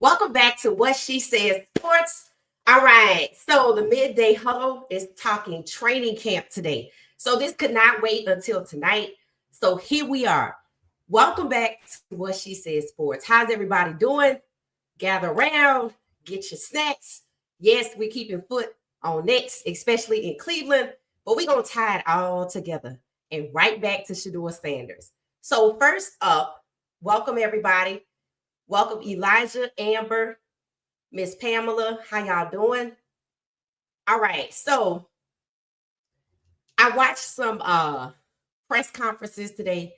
Welcome back to What She Says Sports. All right, so the midday huddle is talking training camp today. So this could not wait until tonight. So here we are. Welcome back to What She Says Sports. How's everybody doing? Gather around, get your snacks. Yes, we're keeping foot on necks, especially in Cleveland, but we're going to tie it all together and right back to Shedeur Sanders. So first up, welcome everybody. Welcome Elijah, Amber, Miss Pamela. How y'all doing? All right. So I watched some press conferences today.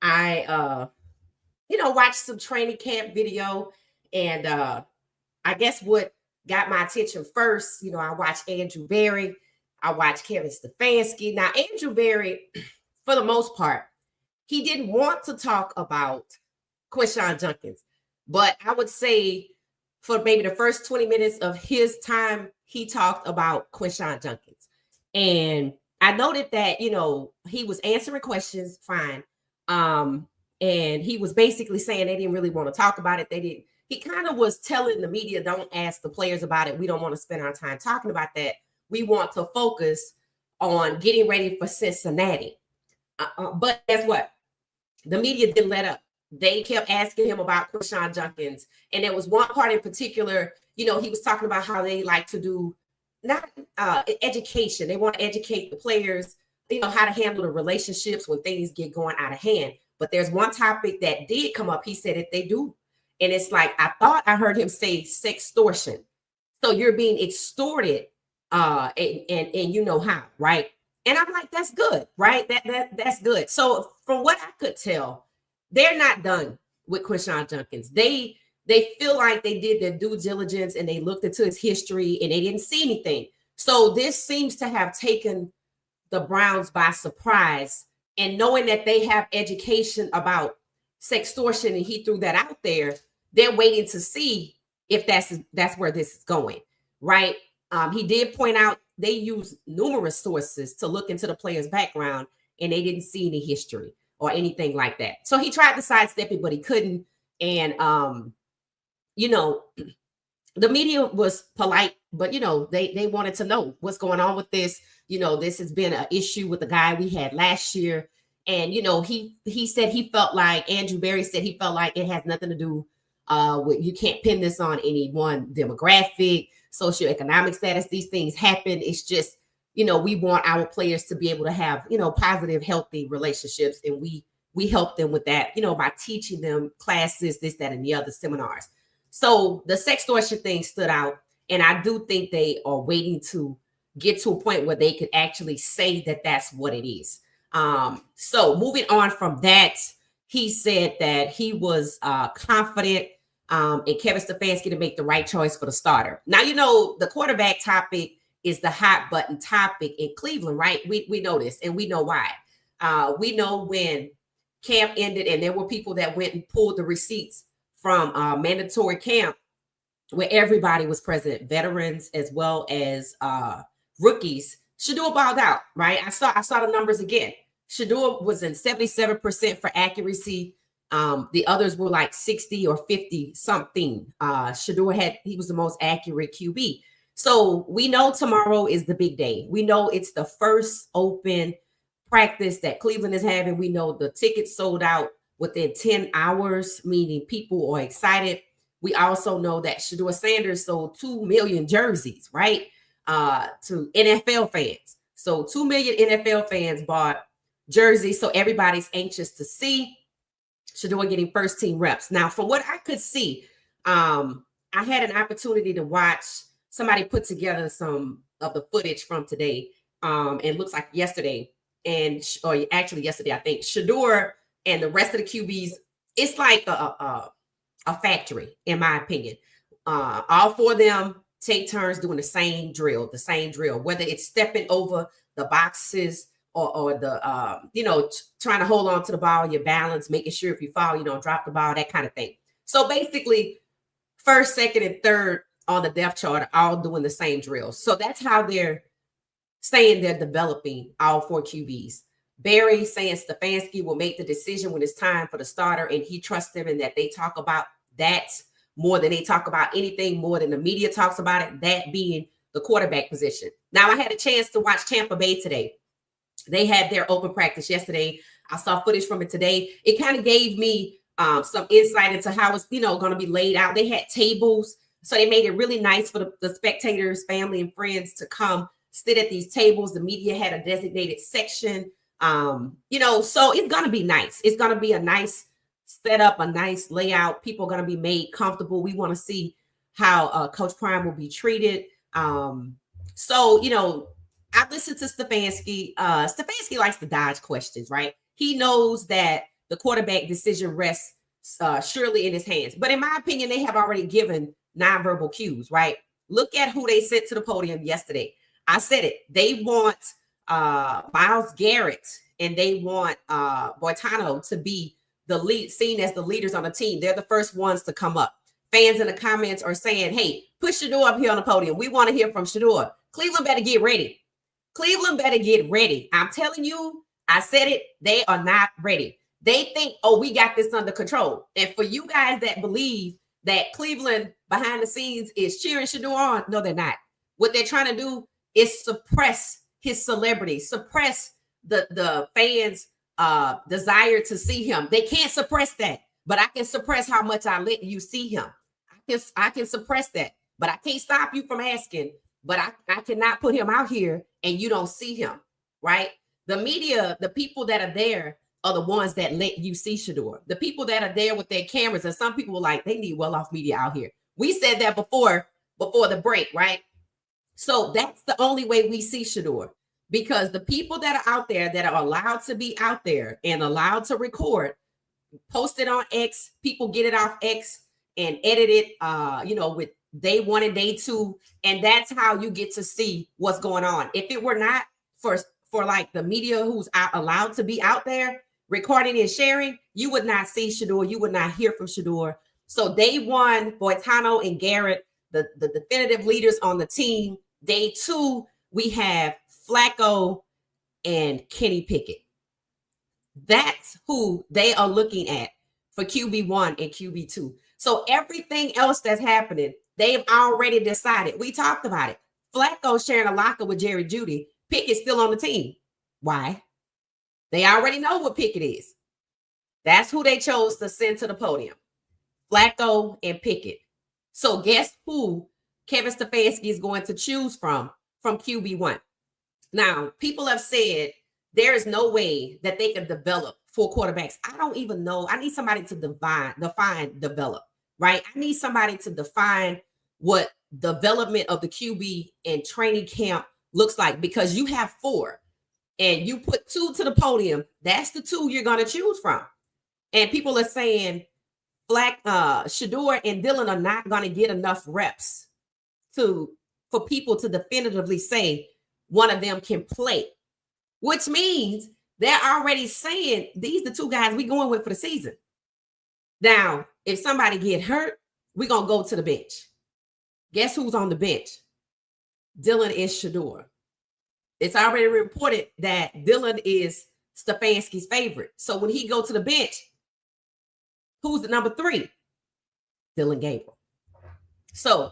I watched some training camp video, and I guess what got my attention first, I watched Andrew Berry. I watched Kevin Stefanski. Now, Andrew Berry, for the most part, he didn't want to talk about Quinshon Judkins. But I would say for maybe the first 20 minutes of his time, he talked about Quinshon Judkins. And I noted that, he was answering questions fine. And he was basically saying they didn't really want to talk about it. He kind of was telling the media, don't ask the players about it. We don't want to spend our time talking about that. We want to focus on getting ready for Cincinnati. But guess what? The media didn't let up. They kept asking him about Quinshon Judkins. And there was one part in particular, he was talking about how they like to do not education. They want to educate the players, how to handle the relationships when things get going out of hand. But there's one topic that did come up. He said that they do. And it's like, I thought I heard him say sextortion. So you're being extorted and you know how, right? And I'm like, that's good, right? That's good. So from what I could tell, they're not done with Quinshon Judkins. They feel like they did their due diligence and they looked into his history and they didn't see anything. So this seems to have taken the Browns by surprise. And knowing that they have education about sextortion and he threw that out there, they're waiting to see if that's where this is going, right? He did point out they use numerous sources to look into the player's background and they didn't see any history or anything like that. So he tried to sidestep it, but he couldn't. And, the media was polite, but, they wanted to know what's going on with this. This has been an issue with the guy we had last year. And, he said he felt like, Andrew Berry said he felt like it has nothing to do with, you can't pin this on any one demographic, socioeconomic status. These things happen. It's just, we want our players to be able to have, positive, healthy relationships. And we help them with that, by teaching them classes, this, that, and the other seminars. So the sextortion thing stood out. And I do think they are waiting to get to a point where they could actually say that that's what it is. So moving on from that, he said that he was confident in Kevin Stefanski to make the right choice for the starter. Now, the quarterback topic is the hot button topic in Cleveland, right? We know this and we know why. We know when camp ended and there were people that went and pulled the receipts from mandatory camp where everybody was present, veterans as well as rookies. Shedeur balled out, right? I saw the numbers again. Shedeur was in 77% for accuracy. The others were like 60 or 50 something. Shedeur he was the most accurate QB. So we know tomorrow is the big day. We know it's the first open practice that Cleveland is having. We know the tickets sold out within 10 hours, meaning people are excited. We also know that Shedeur Sanders sold 2 million jerseys, right? To NFL fans. So 2 million NFL fans bought jerseys. So everybody's anxious to see Shedeur getting first team reps. Now, from what I could see, I had an opportunity to watch somebody put together some of the footage from today. It looks like yesterday, or actually yesterday, I think Shedeur and the rest of the QBs, it's like a factory, in my opinion. All four of them take turns doing the same drill, whether it's stepping over the boxes or the, trying to hold on to the ball, your balance, making sure if you fall, you don't drop the ball, that kind of thing. So basically, first, second, and third on the depth chart are all doing the same drills. So that's how they're saying they're developing all four QBs. Barry saying Stefanski will make the decision when it's time for the starter, and he trusts them and that they talk about that more than they talk about anything more than the media talks about it, that being the quarterback position. Now, I had a chance to watch Tampa Bay today. They had their open practice yesterday. I saw footage from it today. It kind of gave me some insight into how it's, going to be laid out. They had tables, so they made it really nice for the spectators, family, and friends to come sit at these tables. The media had a designated section, so it's going to be nice. It's going to be a nice setup, a nice layout. People are going to be made comfortable. We want to see how Coach Prime will be treated. I listened to Stefanski. Stefanski likes to dodge questions, right? He knows that the quarterback decision rests surely in his hands. But in my opinion, they have already given nonverbal cues, right? Look at who they sent to the podium yesterday. I said it. They want Myles Garrett and they want Boitano to be the lead, seen as the leaders on the team. They're the first ones to come up. Fans in the comments are saying, hey, put Shedeur up here on the podium. We want to hear from Shedeur. Cleveland better get ready. Cleveland better get ready. I'm telling you, I said it. They are not ready. They think, oh, we got this under control. And for you guys that believe that Cleveland behind the scenes is cheering Shedeur on, no, they're not. What they're trying to do is suppress his celebrity, suppress the fans' desire to see him. They can't suppress that, but I can suppress how much I let you see him. I can suppress that, but I can't stop you from asking. But I cannot put him out here and you don't see him, right? The media, the people that are there are the ones that let you see Shedeur. The people that are there with their cameras, and some people were like, they need well-off media out here. We said that before the break, right? So that's the only way we see Shedeur, because the people that are out there that are allowed to be out there and allowed to record, post it on X, people get it off X and edit it, with day 1 and day 2, and that's how you get to see what's going on. If it were not for like the media who's allowed to be out there recording and sharing, you would not see Shedeur. You would not hear from Shedeur. So day 1, Boitano and Garrett, the definitive leaders on the team. Day 2, we have Flacco and Kenny Pickett. That's who they are looking at for QB1 and QB2. So everything else that's happening, they've already decided. We talked about it. Flacco sharing a locker with Jerry Jeudy. Pickett's still on the team. Why? They already know what Pickett is. That's who they chose to send to the podium. Flacco and Pickett. So guess who Kevin Stefanski is going to choose from QB1. Now, people have said there is no way that they can develop 4 quarterbacks. I don't even know. I need somebody to define develop, right? I need somebody to define what development of the QB and training camp looks like, because you have 4 and you put 2 to the podium. That's the 2 you're going to choose from. And people are saying Shedeur and Dylan are not going to get enough reps for people to definitively say one of them can play, which means they're already saying these are the 2 guys we're going with for the season. Now, if somebody get hurt, we're going to go to the bench. Guess who's on the bench? Dylan and Shedeur. It's already reported that Dylan is Stefanski's favorite. So when he go to the bench, who's the number 3? Dylan Gabriel. So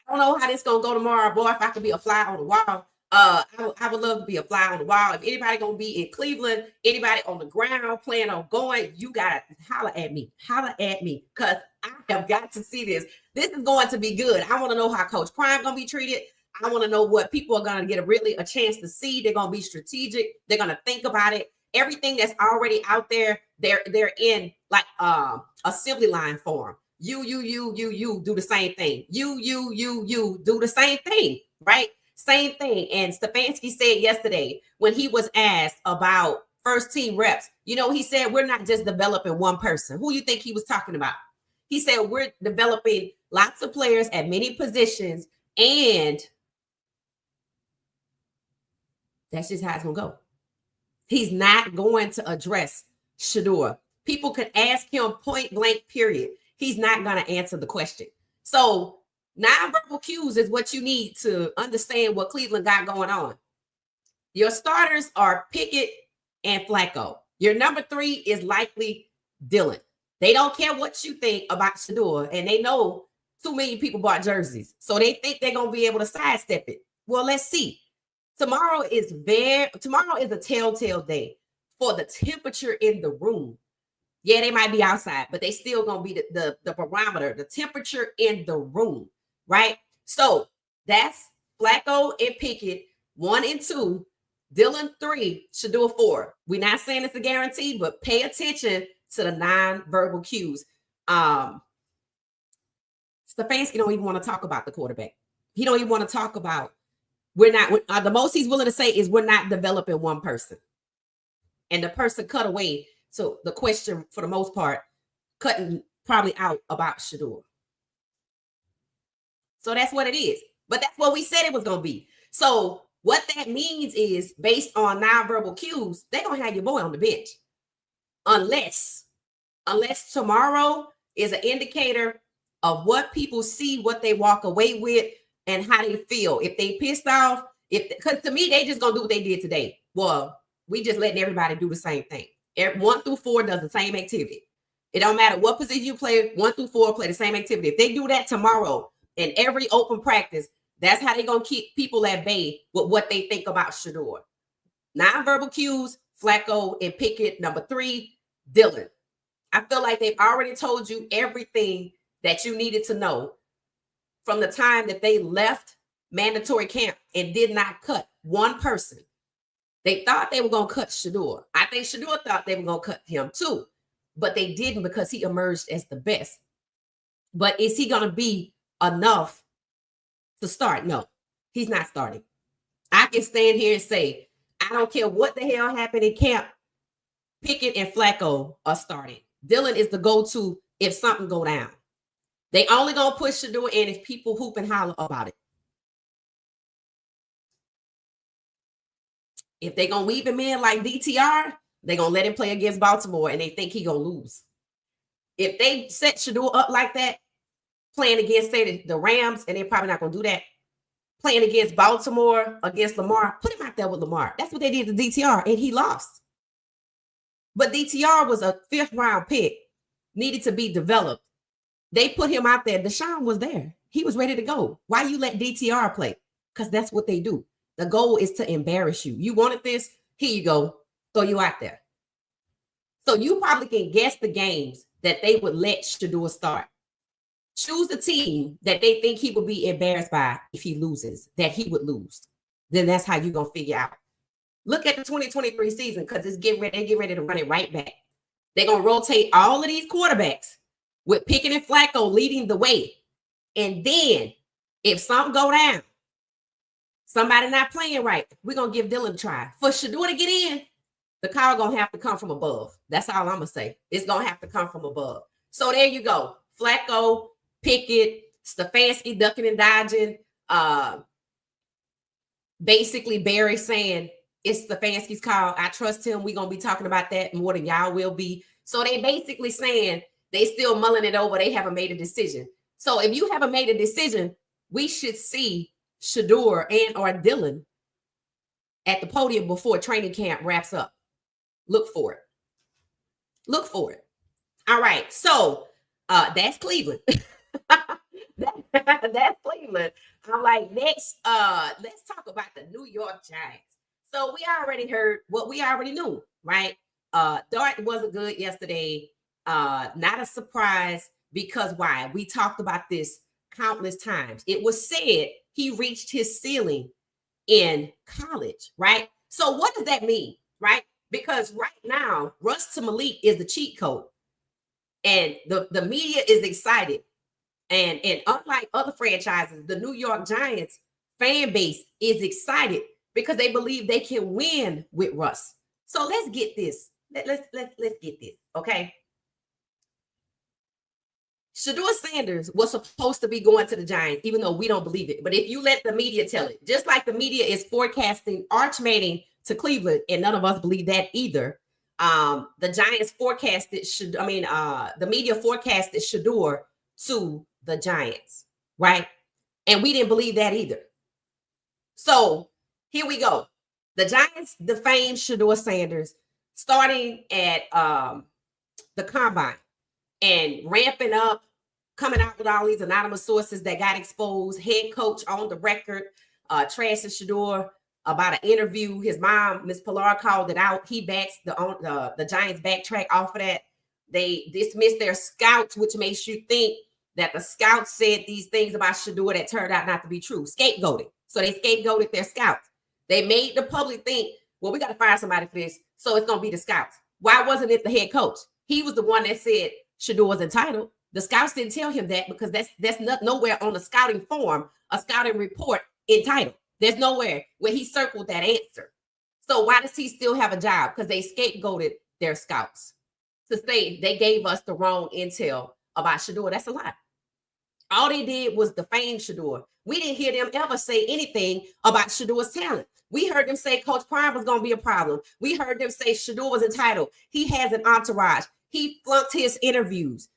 I don't know how this going to go tomorrow, boy. If I could be a fly on the wall, I would love to be a fly on the wall. If anybody going to be in Cleveland, anybody on the ground plan on going, you got to holler at me, because I have got to see this. This is going to be good. I want to know how Coach Prime going to be treated. I want to know what people are going to get a chance to see. They're going to be strategic. They're going to think about it. Everything that's already out there, they're in like assembly line form. You do the same thing. You do the same thing, right? Same thing. And Stefanski said yesterday when he was asked about first team reps, he said, we're not just developing one person. Who you think he was talking about? He said, we're developing lots of players at many positions, and that's just how it's going to go. He's not going to address Shedeur. People could ask him point blank, period. He's not going to answer the question. So nonverbal cues is what you need to understand what Cleveland got going on. Your starters are Pickett and Flacco. Your number 3 is likely Dylan. They don't care what you think about Shedeur, and they know 2 million people bought jerseys, so they think they're gonna be able to sidestep it. Well, let's see. Tomorrow is a telltale day for the temperature in the room. Yeah, they might be outside, but they still gonna be the barometer, the temperature in the room, right? So that's Flacco and Pickett 1 and 2, Dylan 3, Shedeur 4. We're not saying it's a guarantee, but pay attention to the non-verbal cues. Stefanski don't even want to talk about the quarterback. He don't even want to talk about. The most he's willing to say is we're not developing one person, and the person cut away. So the question, for the most part, cutting probably out about Shedeur. So that's what it is. But that's what we said it was going to be. So what that means is, based on nonverbal cues, they're going to have your boy on the bench. Unless tomorrow is an indicator of what people see, what they walk away with, and how they feel. If they pissed off, because to me, they just going to do what they did today. Well, we just letting everybody do the same thing. 1 through 4 does the same activity. It don't matter what position you play, 1 through 4 play the same activity. If they do that tomorrow in every open practice, that's how they're going to keep people at bay with what they think about Shedeur. Nonverbal cues, Flacco and Pickett. Number 3, Dylan. I feel like they've already told you everything that you needed to know from the time that they left mandatory camp and did not cut one person. They thought they were going to cut Shedeur. I think Shedeur thought they were going to cut him too, but they didn't because he emerged as the best. But is he going to be enough to start? No, he's not starting. I can stand here and say, I don't care what the hell happened in camp, Pickett and Flacco are starting. Dylan is the go-to if something go down. They only going to push Shedeur in if people hoop and holler about it. If they're going to weave him in like DTR, they're going to let him play against Baltimore and they think he going to lose. If they set Shedeur up like that, playing against, say, the Rams, and they're probably not going to do that, playing against Baltimore, against Lamar, put him out there with Lamar. That's what they did to DTR, and he lost. But DTR was a 5th-round pick, needed to be developed. They put him out there. Deshaun was there. He was ready to go. Why you let DTR play? Because that's what they do. The goal is to embarrass you. You wanted this? Here you go. Throw you out there. So you probably can guess the games that they would let Shedeur start. Choose the team that they think he would be embarrassed by if he loses, that he would lose. Then that's how you're going to figure out. Look at the 2023 season, because they get ready to run it right back. They're going to rotate all of these quarterbacks with Pickett and Flacco leading the way. And then if something go down, somebody not playing right, we're going to give Dylan a try. For Shedeur to get in, the call going to have to come from above. That's all I'm going to say. It's going to have to come from above. So there you go. Flacco, Pickett, Stefanski ducking and dodging. Basically, Barry saying, it's Stefanski's call. I trust him. We're going to be talking about that more than y'all will be. So they basically saying they still mulling it over. They haven't made a decision. So if you haven't made a decision, we should see Shedeur and or Dylan at the podium before training camp wraps up. Look for it. Look for it. All right. So that's Cleveland. That's Cleveland. I'm like, next, let's talk about the New York Giants. So we already heard what we already knew, right? Dart wasn't good yesterday. Not a surprise, because why? We talked about this countless times. It was said he reached his ceiling in college, right? So what does that mean, right? Because right now, Russ to Malik is the cheat code. And the media is excited. And unlike other franchises, the New York Giants fan base is excited because they believe they can win with Russ. So let's get this. Let's get this, okay? Shedeur Sanders was supposed to be going to the Giants, even though we don't believe it. But if you let the media tell it, just like the media is forecasting Arch Manning to Cleveland, and none of us believe that either. The Giants forecasted, the media forecasted Shedeur to the Giants, right? And we didn't believe that either. So here we go. The Giants defamed Shedeur Sanders starting at the combine. and ramping up, coming out with all these anonymous sources that got exposed. Head coach on the record, trashing Shedeur about an interview. His mom, Miss Pilar, called it out. He backs the Giants backtrack off of that. They dismissed their scouts, which makes you think that the scouts said these things about Shedeur that turned out not to be true. Scapegoating. So they scapegoated their scouts. They made the public think, well, we got to fire somebody for this, so it's going to be the scouts. Why wasn't it the head coach? He was the one that said Shedeur was entitled. The scouts didn't tell him that because that's not nowhere on the scouting form, a scouting report entitled. There's nowhere where he circled that answer. So why does he still have a job? Because they scapegoated their scouts to say they gave us the wrong intel about Shedeur. That's a lie. All they did was defame Shedeur. We didn't hear them ever say anything about Shedeur's talent. We heard them say Coach Prime was going to be a problem. We heard them say Shedeur was entitled. He has an entourage. He flunked his interviews.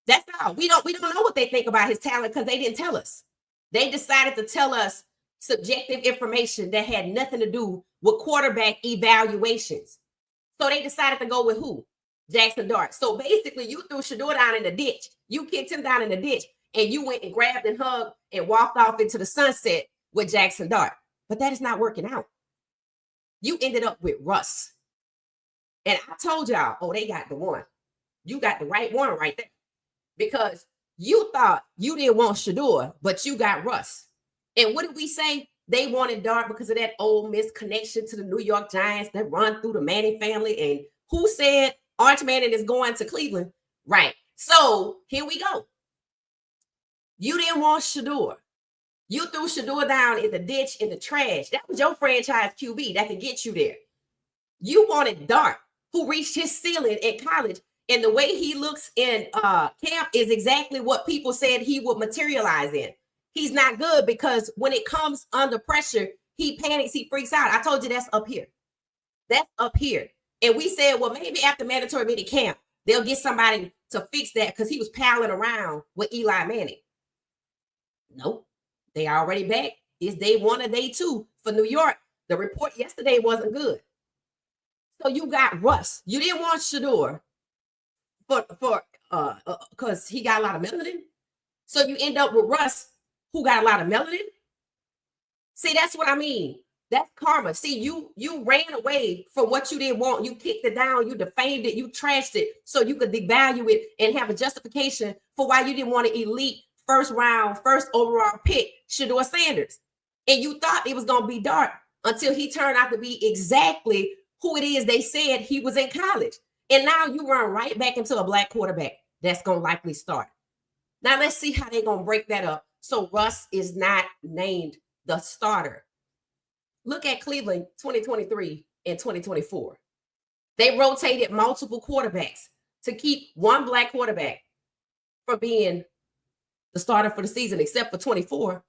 That's all. We don't know what they think about his talent because they didn't tell us. They decided to tell us subjective information that had nothing to do with quarterback evaluations. So they decided to go with who? Jackson Dart. So basically, you threw Shedeur down in the ditch. You kicked him down in the ditch, and you went and grabbed and hugged and walked off into the sunset with Jackson Dart. But that is not working out. You ended up with Russ. And I told y'all, oh, they got the one. You got the right one right there. Because you thought you didn't want Shedeur, but you got Russ. And what did we say? They wanted Dart because of that Ole Miss connection to the New York Giants that run through the Manning family. And who said Arch Manning is going to Cleveland? Right. So here we go. You didn't want Shedeur. You threw Shedeur down in the ditch, in the trash. That was your franchise QB that could get you there. You wanted Dart, who reached his ceiling in college. And the way he looks in camp is exactly what people said he would materialize in. He's not good because when it comes under pressure, he panics, he freaks out. I told you that's up here. That's up here. And we said, well, maybe after mandatory mini camp, they'll get somebody to fix that because he was palling around with Eli Manning. Nope. They already back. It's day one or day two for New York. The report yesterday wasn't good. So you got Russ. You didn't want Shedeur because he got a lot of melanin. So you end up with Russ, who got a lot of melanin. See, that's what I mean. That's karma. See, you ran away from what you didn't want. You kicked it down. You defamed it. You trashed it so you could devalue it and have a justification for why you didn't want an elite first overall pick, Shedeur Sanders. And you thought it was going to be Dart until he turned out to be exactly who it is they said he was in college. And now you run right back into a black quarterback that's going to likely start. Now let's see how they're going to break that up so Russ is not named the starter. Look at Cleveland 2023 and 2024. They rotated multiple quarterbacks to keep one black quarterback from being the starter for the season, except for 24.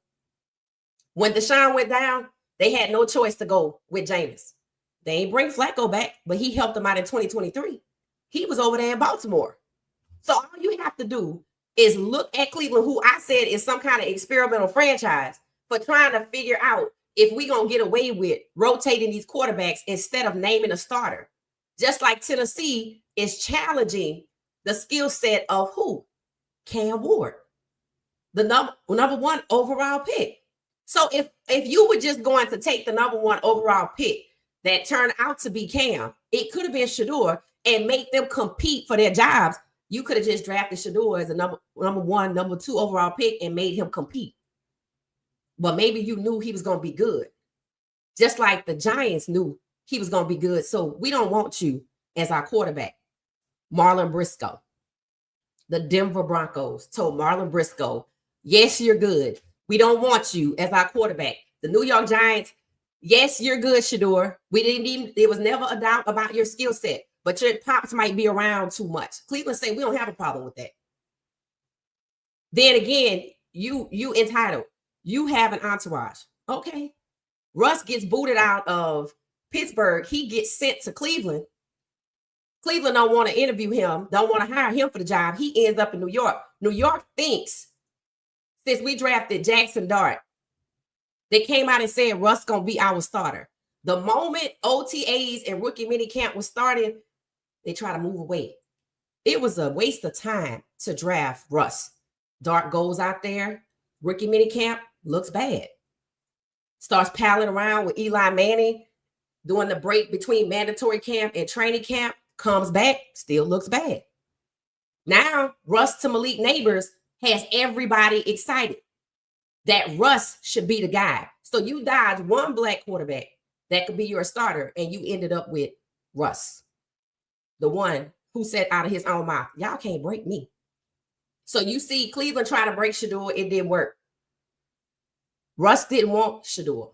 When Deshaun went down, they had no choice to go with Jameis. They ain't bring Flacco back, but he helped them out in 2023. He was over there in Baltimore. So all you have to do is look at Cleveland, who I said is some kind of experimental franchise for trying to figure out if we're going to get away with rotating these quarterbacks instead of naming a starter. Just like Tennessee is challenging the skill set of who? Cam Ward, the number one overall pick. So if you were just going to take the number one overall pick that turned out to be Cam, it could have been Shedeur and make them compete for their jobs. You could have just drafted Shedeur as a number one, number two overall pick and made him compete. But maybe you knew he was going to be good. Just like the Giants knew he was going to be good. So we don't want you as our quarterback. Marlon Briscoe. The Denver Broncos told Marlon Briscoe, yes, you're good. We don't want you as our quarterback. The New York Giants, yes, you're good, Shedeur. There was never a doubt about your skill set, but your pops might be around too much. Cleveland say we don't have a problem with that. Then again, you entitled. You have an entourage. Okay. Russ gets booted out of Pittsburgh. He gets sent to Cleveland. Cleveland don't want to interview him, don't want to hire him for the job. He ends up in New York. New York thinks, since we drafted Jackson Dart, they came out and said Russ going to be our starter. The moment OTAs and rookie minicamp was starting, they try to move away. it was a waste of time to draft Russ. Dart goes out there, rookie minicamp, looks bad. Starts palling around with Eli Manning, doing the break between mandatory camp and training camp, comes back, still looks bad. Now, Russ to Malik Neighbors has everybody excited that Russ should be the guy. So you dodged one black quarterback that could be your starter, and you ended up with Russ, the one who said out of his own mouth, y'all can't break me. So you see Cleveland try to break Shedeur, it didn't work. Russ didn't want Shedeur.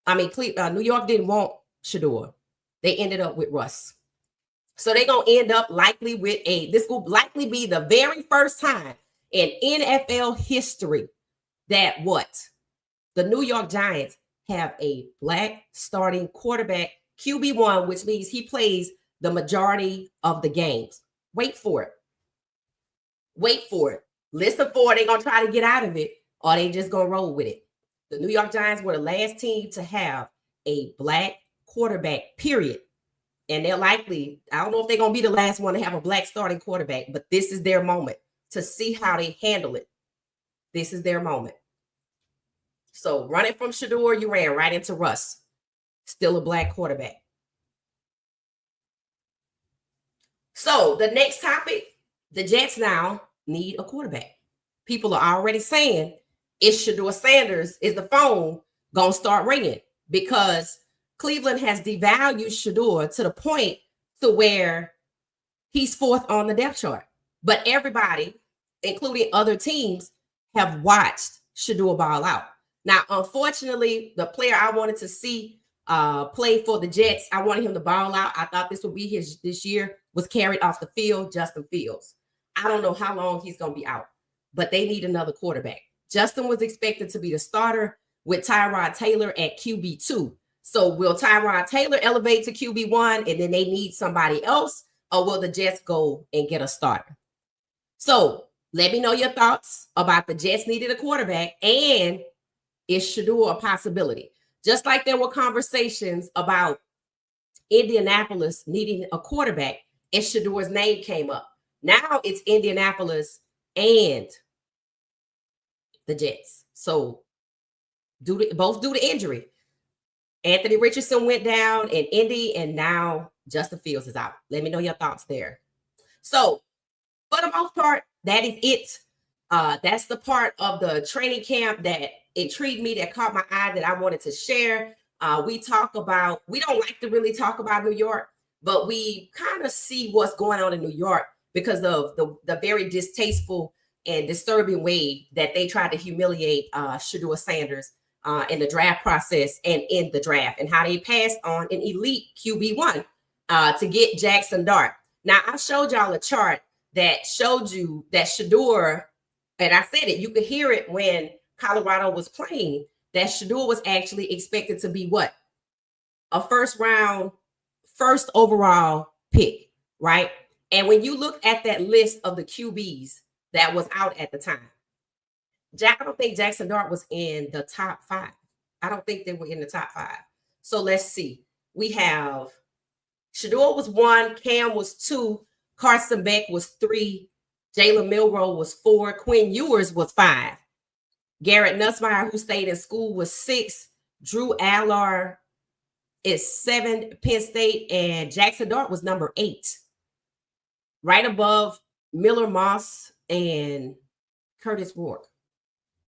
New York didn't want Shedeur. They ended up with Russ. So they're going to end up likely with this will likely be the very first time in NFL history that the New York Giants have a black starting quarterback, QB1, which means he plays the majority of the games. Wait for it. Listen for it. They're going to try to get out of it, or they just going to roll with it. The New York Giants were the last team to have a black quarterback, period. And they're likely, I don't know if they're going to be the last one to have a black starting quarterback, but this is their moment to see how they handle it. This is their moment. So running from Shedeur, you ran right into Russ. Still a black quarterback. So the next topic, the Jets now need a quarterback. People are already saying, is Shedeur Sanders, is the phone going to start ringing? Because Cleveland has devalued Shedeur to the point to where he's fourth on the depth chart. But everybody, including other teams, have watched Shedeur ball out. Now, unfortunately, the player I wanted to see play for the Jets, I wanted him to ball out. I thought this would be his this year, was carried off the field, Justin Fields. I don't know how long he's going to be out, but they need another quarterback. Justin was expected to be the starter with Tyrod Taylor at QB2. So will Tyrod Taylor elevate to QB1 and then they need somebody else, or will the Jets go and get a starter? So let me know your thoughts about the Jets needed a quarterback, and is Shedeur a possibility? Just like there were conversations about Indianapolis needing a quarterback and Shedeur's name came up. Now it's Indianapolis and the Jets. So both due to injury. Anthony Richardson went down in Indy, and now Justin Fields is out. Let me know your thoughts there. So for the most part, that is it. That's the part of the training camp that intrigued me, that caught my eye, that I wanted to share. We don't like to really talk about New York, but we kind of see what's going on in New York because of the very distasteful and disturbing way that they tried to humiliate Shedeur Sanders in the draft process and in the draft, and how they passed on an elite QB1 to get Jackson Dart. Now, I showed y'all a chart that showed you that Shedeur, and I said it, you could hear it when Colorado was playing, that Shedeur was actually expected to be what? A first overall pick, right? And when you look at that list of the QBs that was out at the time, I don't think Jackson Dart was in the top 5. I don't think they were in the top 5. So let's see. We have Shedeur was 1, Cam was 2, Carson Beck was 3, Jalen Milroe was 4, Quinn Ewers was 5, Garrett Nussmeier, who stayed in school, was 6, Drew Allar is 7, Penn State, and Jackson Dart was number 8, right above Miller Moss and Curtis Rourke.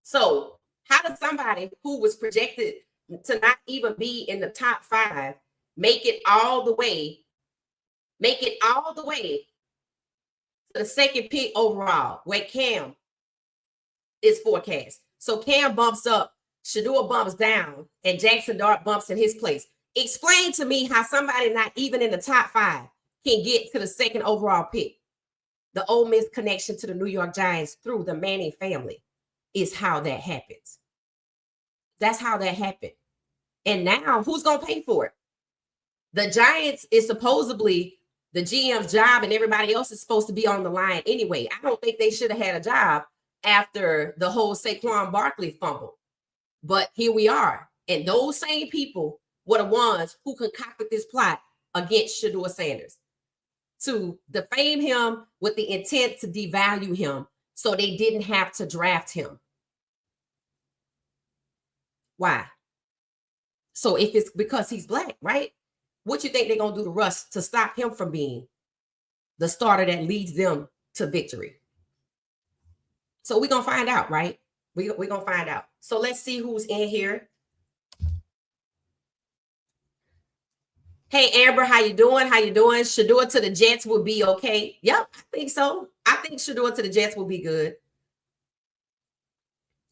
So how does somebody who was projected to not even be in the top 5 make it all the way to the second pick overall, where Cam is forecast? So Cam bumps up, Shedeur bumps down, and Jackson Dart bumps in his place. Explain to me how somebody not even in the top 5 can get to the second overall pick. The Ole Miss connection to the New York Giants through the Manning family is how that happens. That's how that happened. And now who's going to pay for it? The Giants is supposedly the GM's job, and everybody else is supposed to be on the line anyway. I don't think they should have had a job after the whole Saquon Barkley fumble. But here we are. And those same people were the ones who concocted this plot against Shedeur Sanders. to defame him with the intent to devalue him so they didn't have to draft him. Why? So if it's because he's black, right? What you think they're going to do to Russ to stop him from being the starter that leads them to victory? So we're going to find out, right? We're going to find out. So let's see who's in here. Hey, Amber, how you doing? How you doing? Shedeur to the Jets will be okay. Yep, I think so. I think Shedeur to the Jets will be good.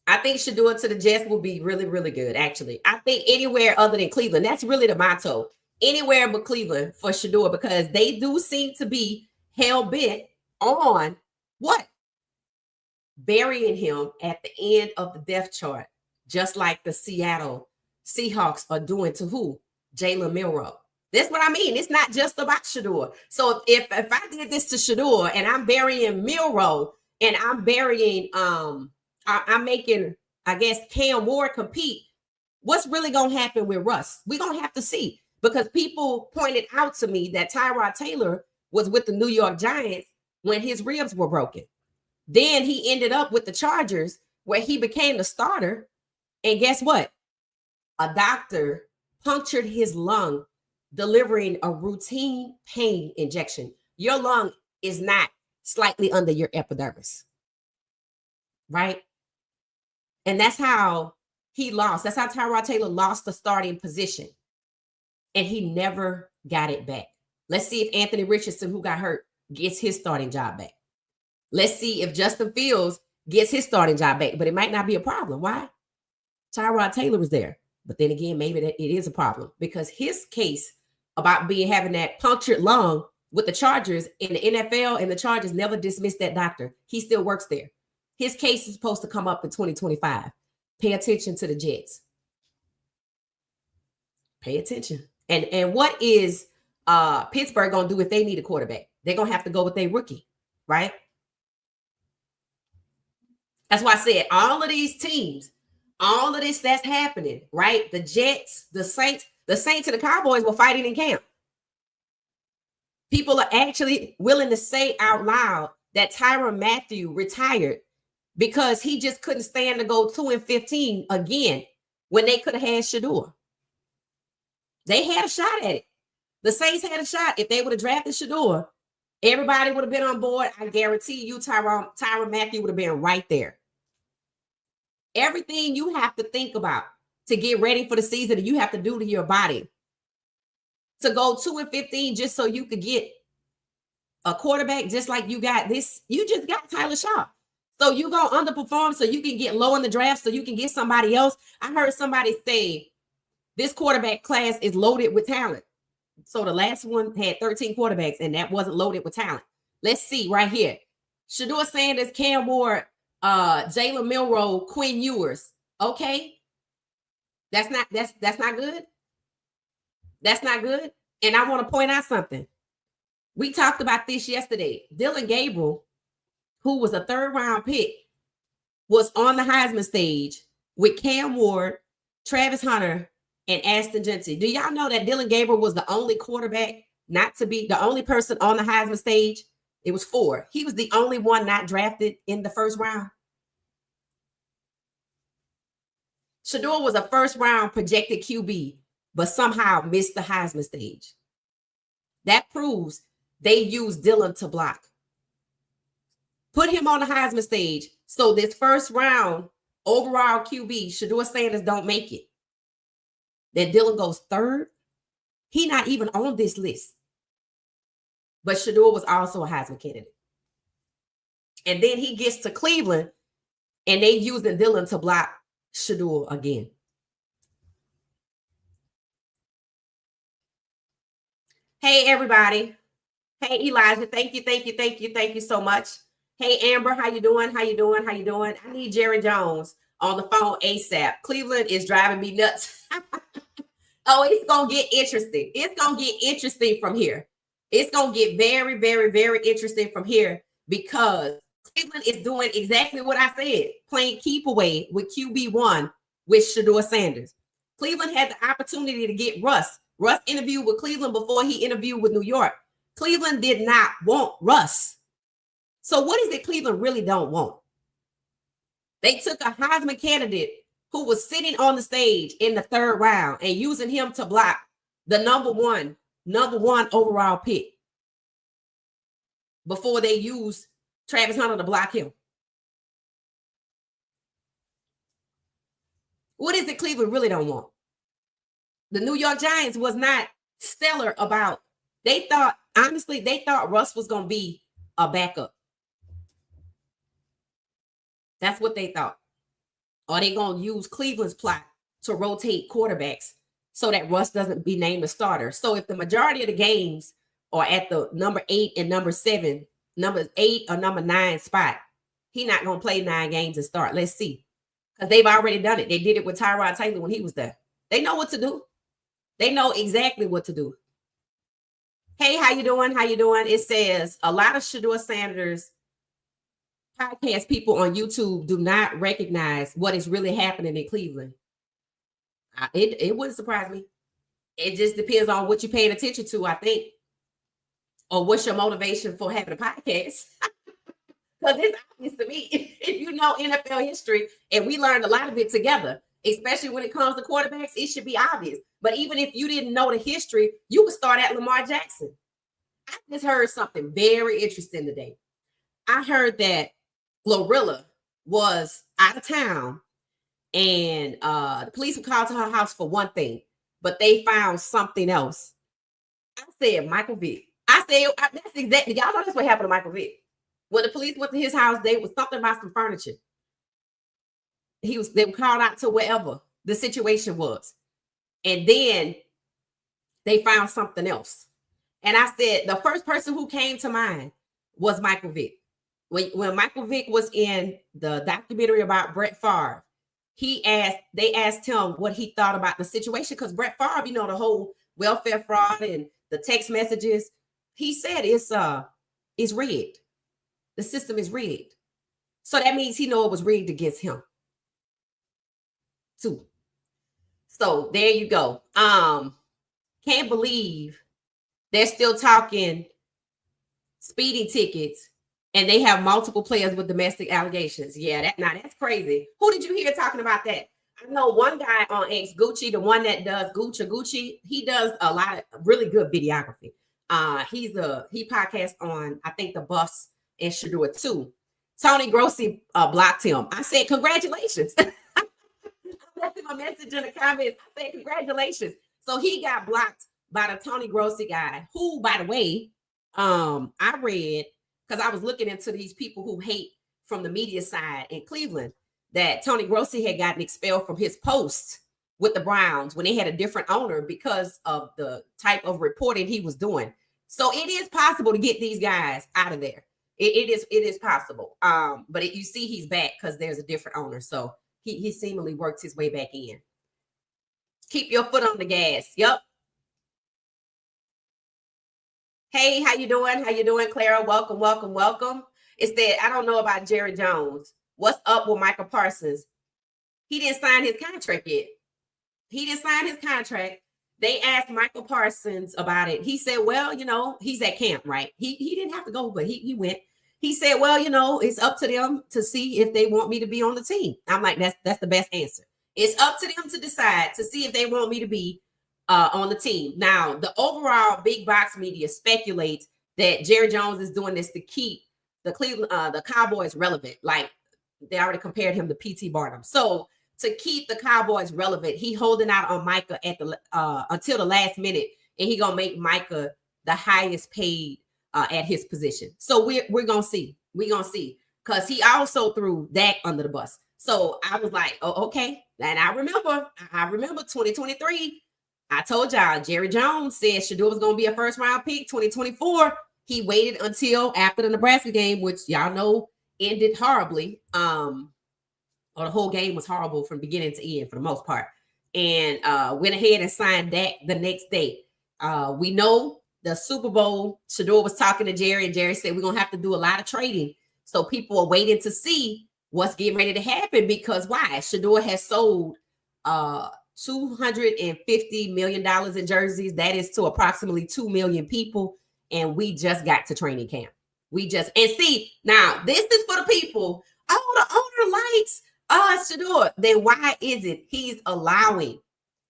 I think Shedeur to the Jets will be really, really good, actually. I think anywhere other than Cleveland. That's really the motto. Anywhere but Cleveland for Shedeur, because they do seem to be hell-bent on what? Burying him at the end of the depth chart, just like the Seattle Seahawks are doing to who? Jalen Milroe. That's what I mean. It's not just about Shedeur. So if I did this to Shedeur and I'm burying Milroe and I'm burying I'm making, I guess, Cam Ward compete, what's really gonna happen with Russ? We're gonna have to see, because people pointed out to me that Tyrod Taylor was with the New York Giants when his ribs were broken. Then he ended up with the Chargers where he became the starter. And guess what? A doctor punctured his lung, delivering a routine pain injection. Your lung is not slightly under your epidermis, right? And that's how he lost. That's how Tyrod Taylor lost the starting position. And he never got it back. Let's see if Anthony Richardson, who got hurt, gets his starting job back. Let's see if Justin Fields gets his starting job back. But it might not be a problem. Why? Tyrod Taylor was there. But then again, maybe that it is a problem, because his case about having that punctured lung with the Chargers in the NFL, and the Chargers never dismissed that doctor. He still works there. His case is supposed to come up in 2025. Pay attention to the Jets. Pay attention. And what is Pittsburgh going to do if they need a quarterback? They're going to have to go with their rookie, right? That's why I said all of these teams, all of this that's happening, right? The Jets, the Saints and the Cowboys were fighting in camp. People are actually willing to say out loud that Tyrann Mathieu retired because he just couldn't stand to go 2-15 again when they could have had Shedeur. They had a shot at it. The Saints had a shot. If they would have drafted Shedeur, everybody would have been on board. I guarantee you Tyrann Mathieu would have been right there. Everything you have to think about to get ready for the season, you have to do to your body to go 2-15 just so you could get a quarterback, just like you got this. You just got Tyler Shaw. So you go underperform so you can get low in the draft so you can get somebody else. I heard somebody say this quarterback class is loaded with talent. So the last one had 13 quarterbacks, and that wasn't loaded with talent. Let's see right here. Shedeur Sanders, Cam Ward, Jalen Milroe, Quinn Ewers. Okay. That's not good. That's not good. And I want to point out something. We talked about this yesterday. Dylan Gabriel, who was a third-round pick, was on the Heisman stage with Cam Ward, Travis Hunter, and Ashton Jeanty. Do y'all know that Dylan Gabriel was the only quarterback not to be the only person on the Heisman stage? It was 4. He was the only one not drafted in the first round. Shedeur was a first-round projected QB, but somehow missed the Heisman stage. That proves they used Dylan to block. Put him on the Heisman stage so this first-round overall QB, Shedeur Sanders, don't make it. Then Dylan goes third. He not even on this list. But Shedeur was also a Heisman candidate. And then he gets to Cleveland, and they using Dylan to block Shedeur again. Hey, everybody. Hey, Elijah. Thank you so much. Hey, Amber. How you doing? I need Jerry Jones on the phone ASAP. Cleveland is driving me nuts. Oh, it's going to get interesting. It's going to get interesting from here. It's going to get very, very, very interesting from here, because Cleveland is doing exactly what I said, playing keep away with QB1 with Shedeur Sanders. Cleveland had the opportunity to get Russ. Russ interviewed with Cleveland before he interviewed with New York. Cleveland did not want Russ. So what is it Cleveland really don't want? They took a Heisman candidate who was sitting on the stage in the 3rd round and using him to block the number one overall pick before they used Travis Hunter to block him. What is it Cleveland really don't want? The New York Giants was not stellar about. They thought Russ was going to be a backup. That's what they thought. Or they going to use Cleveland's plot to rotate quarterbacks so that Russ doesn't be named a starter. So if the majority of the games are at the number 8 and number 7, number 8 or number 9 spot, he's not going to play 9 games and start. Let's see. Because they've already done it. They did it with Tyrod Taylor when he was there. They know what to do. They know exactly what to do. Hey, how you doing? How you doing? It says a lot of Shedeur Sanders podcast people on YouTube do not recognize what is really happening in Cleveland. It wouldn't surprise me. It just depends on what you're paying attention to, I think, or what's your motivation for having a podcast. Because it's obvious to me, if you know NFL history, and we learned a lot of it together, especially when it comes to quarterbacks, it should be obvious. But even if you didn't know the history, you could start at Lamar Jackson. I just heard something very interesting today. I heard that Glorilla was out of town and the police were called to her house for one thing, but they found something else. I said, Michael Vick. I said, that's exactly, y'all know that's what happened to Michael Vick. When the police went to his house, they was something about some furniture. They were called out to wherever the situation was. And then they found something else. And I said, the first person who came to mind was Michael Vick. When Michael Vick was in the documentary about Brett Favre, they asked him what he thought about the situation. Because Brett Favre, you know, the whole welfare fraud and the text messages, he said it's rigged. The system is rigged. So that means he know it was rigged against him too. So there you go. Can't believe they're still talking speeding tickets and they have multiple players with domestic allegations. Yeah, that's crazy. Who did you hear talking about that? I know one guy on X, Gucci, the one that does Gucci. He does a lot of really good videography. He podcasts on, I think, The Buffs and Shedeur too. Tony Grossi blocked him. I said, congratulations. I left him a message in the comments. I said, congratulations. So he got blocked by the Tony Grossi guy, who, by the way, I read, because I was looking into these people who hate from the media side in Cleveland, that Tony Grossi had gotten expelled from his post with the Browns when they had a different owner because of the type of reporting he was doing. So it is possible to get these guys out of there. It is possible. But you see he's back because there's a different owner. So he seemingly worked his way back in. Keep your foot on the gas. Yep. Hey, how you doing? How you doing, Clara? Welcome. It's that I don't know about Jerry Jones. What's up with Michael Parsons? He didn't sign his contract yet. They asked Michael Parsons about it. He said, well, you know, he's at camp, right? He didn't have to go, but he went. He said, well, you know, it's up to them to see if they want me to be on the team. I'm like, that's the best answer. It's up to them to decide to see if they want me to be on the team. Now, the overall big box media speculates that Jerry Jones is doing this to keep the Cowboys relevant. Like they already compared him to P.T. Barnum. So to keep the Cowboys relevant, he holding out on Micah at the until the last minute, and he gonna make Micah the highest paid at his position. So we're gonna see. Because he also threw Dak under the bus. So I was like, oh, okay. And I remember 2023. I told y'all Jerry Jones said Shedeur was going to be a first round pick. 2024, he waited until after the Nebraska game, which y'all know ended horribly. Or the whole game was horrible from beginning to end for the most part. And went ahead and signed Dak the next day. We know the Super Bowl, Shedeur was talking to Jerry, and Jerry said we're going to have to do a lot of trading. So people are waiting to see what's getting ready to happen, because why? Shedeur has sold $250 million in jerseys. That is to approximately 2 million people. and we just got to training camp. And see, now this is for the people. Oh, the owner likes Shedeur. Then why is it he's allowing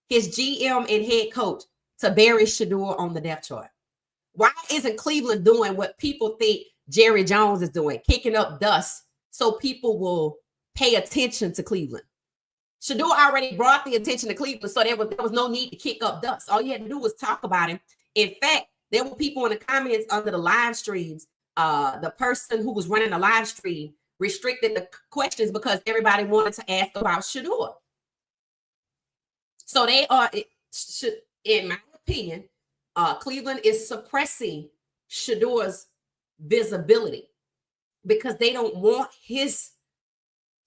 his GM and head coach to bury Shedeur on the depth chart? Why isn't Cleveland doing what people think Jerry Jones is doing, kicking up dust so people will pay attention to Cleveland? Shedeur already brought the attention to Cleveland, so there was no need to kick up dust. All you had to do was talk about him. In fact, there were people in the comments under the live streams. The person who was running the live stream restricted the questions because everybody wanted to ask about Shedeur. So they are, in my opinion, Cleveland is suppressing Shedeur's visibility because they don't want his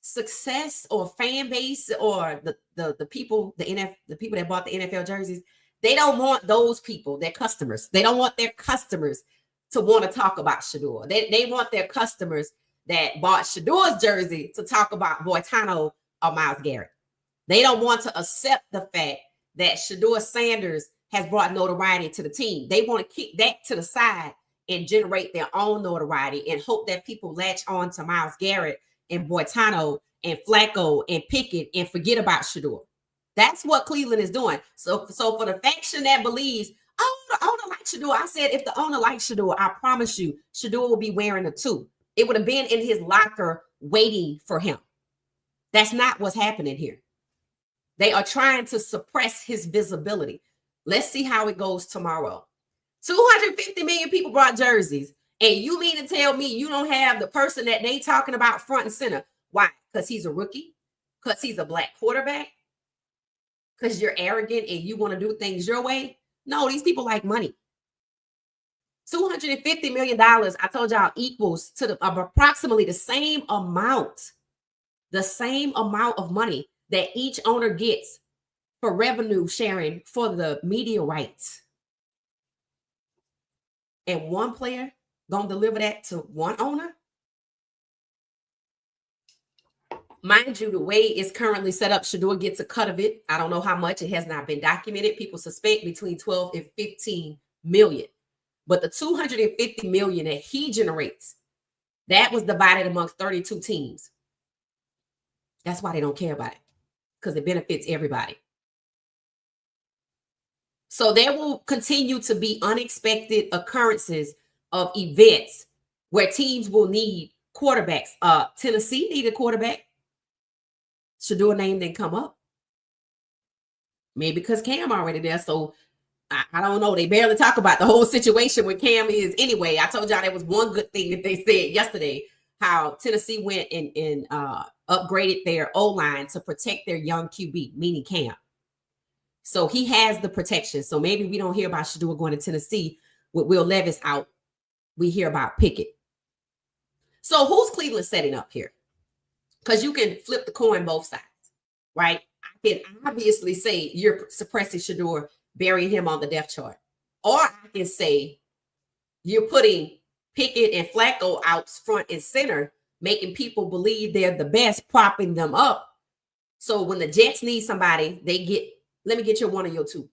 success or fan base or the people, the people that bought the NFL jerseys. They don't want those people, their customers. They don't want their customers to want to talk about Shedeur. They want their customers that bought Shedeur's jersey to talk about Boitano or Myles Garrett. They don't want to accept the fact that Shedeur Sanders has brought notoriety to the team. They want to kick that to the side and generate their own notoriety and hope that people latch on to Myles Garrett and Boitano and Flacco and Pickett and forget about Shedeur. That's what Cleveland is doing. So for the faction that believes, oh, the owner likes Shedeur, I said, if the owner likes Shedeur, I promise you, Shedeur will be wearing a 2. It would have been in his locker waiting for him. That's not what's happening here. They are trying to suppress his visibility. Let's see how it goes tomorrow. 250 million people brought jerseys, and you mean to tell me you don't have the person that they talking about front and center? Why? Because he's a rookie? Because he's a black quarterback? Because you're arrogant and you want to do things your way? No, these people like money. $250 million, I told y'all, equals to approximately the same amount of money that each owner gets for revenue sharing for the media rights. And one player gonna deliver that to one owner? Mind you, the way it's currently set up, Shedeur gets a cut of it. I don't know how much. It has not been documented. People suspect between 12 and 15 million. But the 250 million that he generates, that was divided amongst 32 teams. That's why they don't care about it, because it benefits everybody. So there will continue to be unexpected occurrences of events where teams will need quarterbacks. Tennessee needed a quarterback. Shedeur name didn't come up. Maybe because Cam already there. So I don't know. They barely talk about the whole situation with Cam is anyway. I told y'all there was one good thing that they said yesterday, how Tennessee went and upgraded their O-line to protect their young QB, meaning Cam. So he has the protection. So maybe we don't hear about Shedeur going to Tennessee with Will Levis out. We hear about Pickett. So who's Cleveland setting up here? Because you can flip the coin both sides, right? I can obviously say you're suppressing Shedeur, burying him on the depth chart. Or I can say you're putting Pickett and Flacco out front and center, making people believe they're the best, propping them up. So when the Jets need somebody, they get, let me get your 1 or your 2.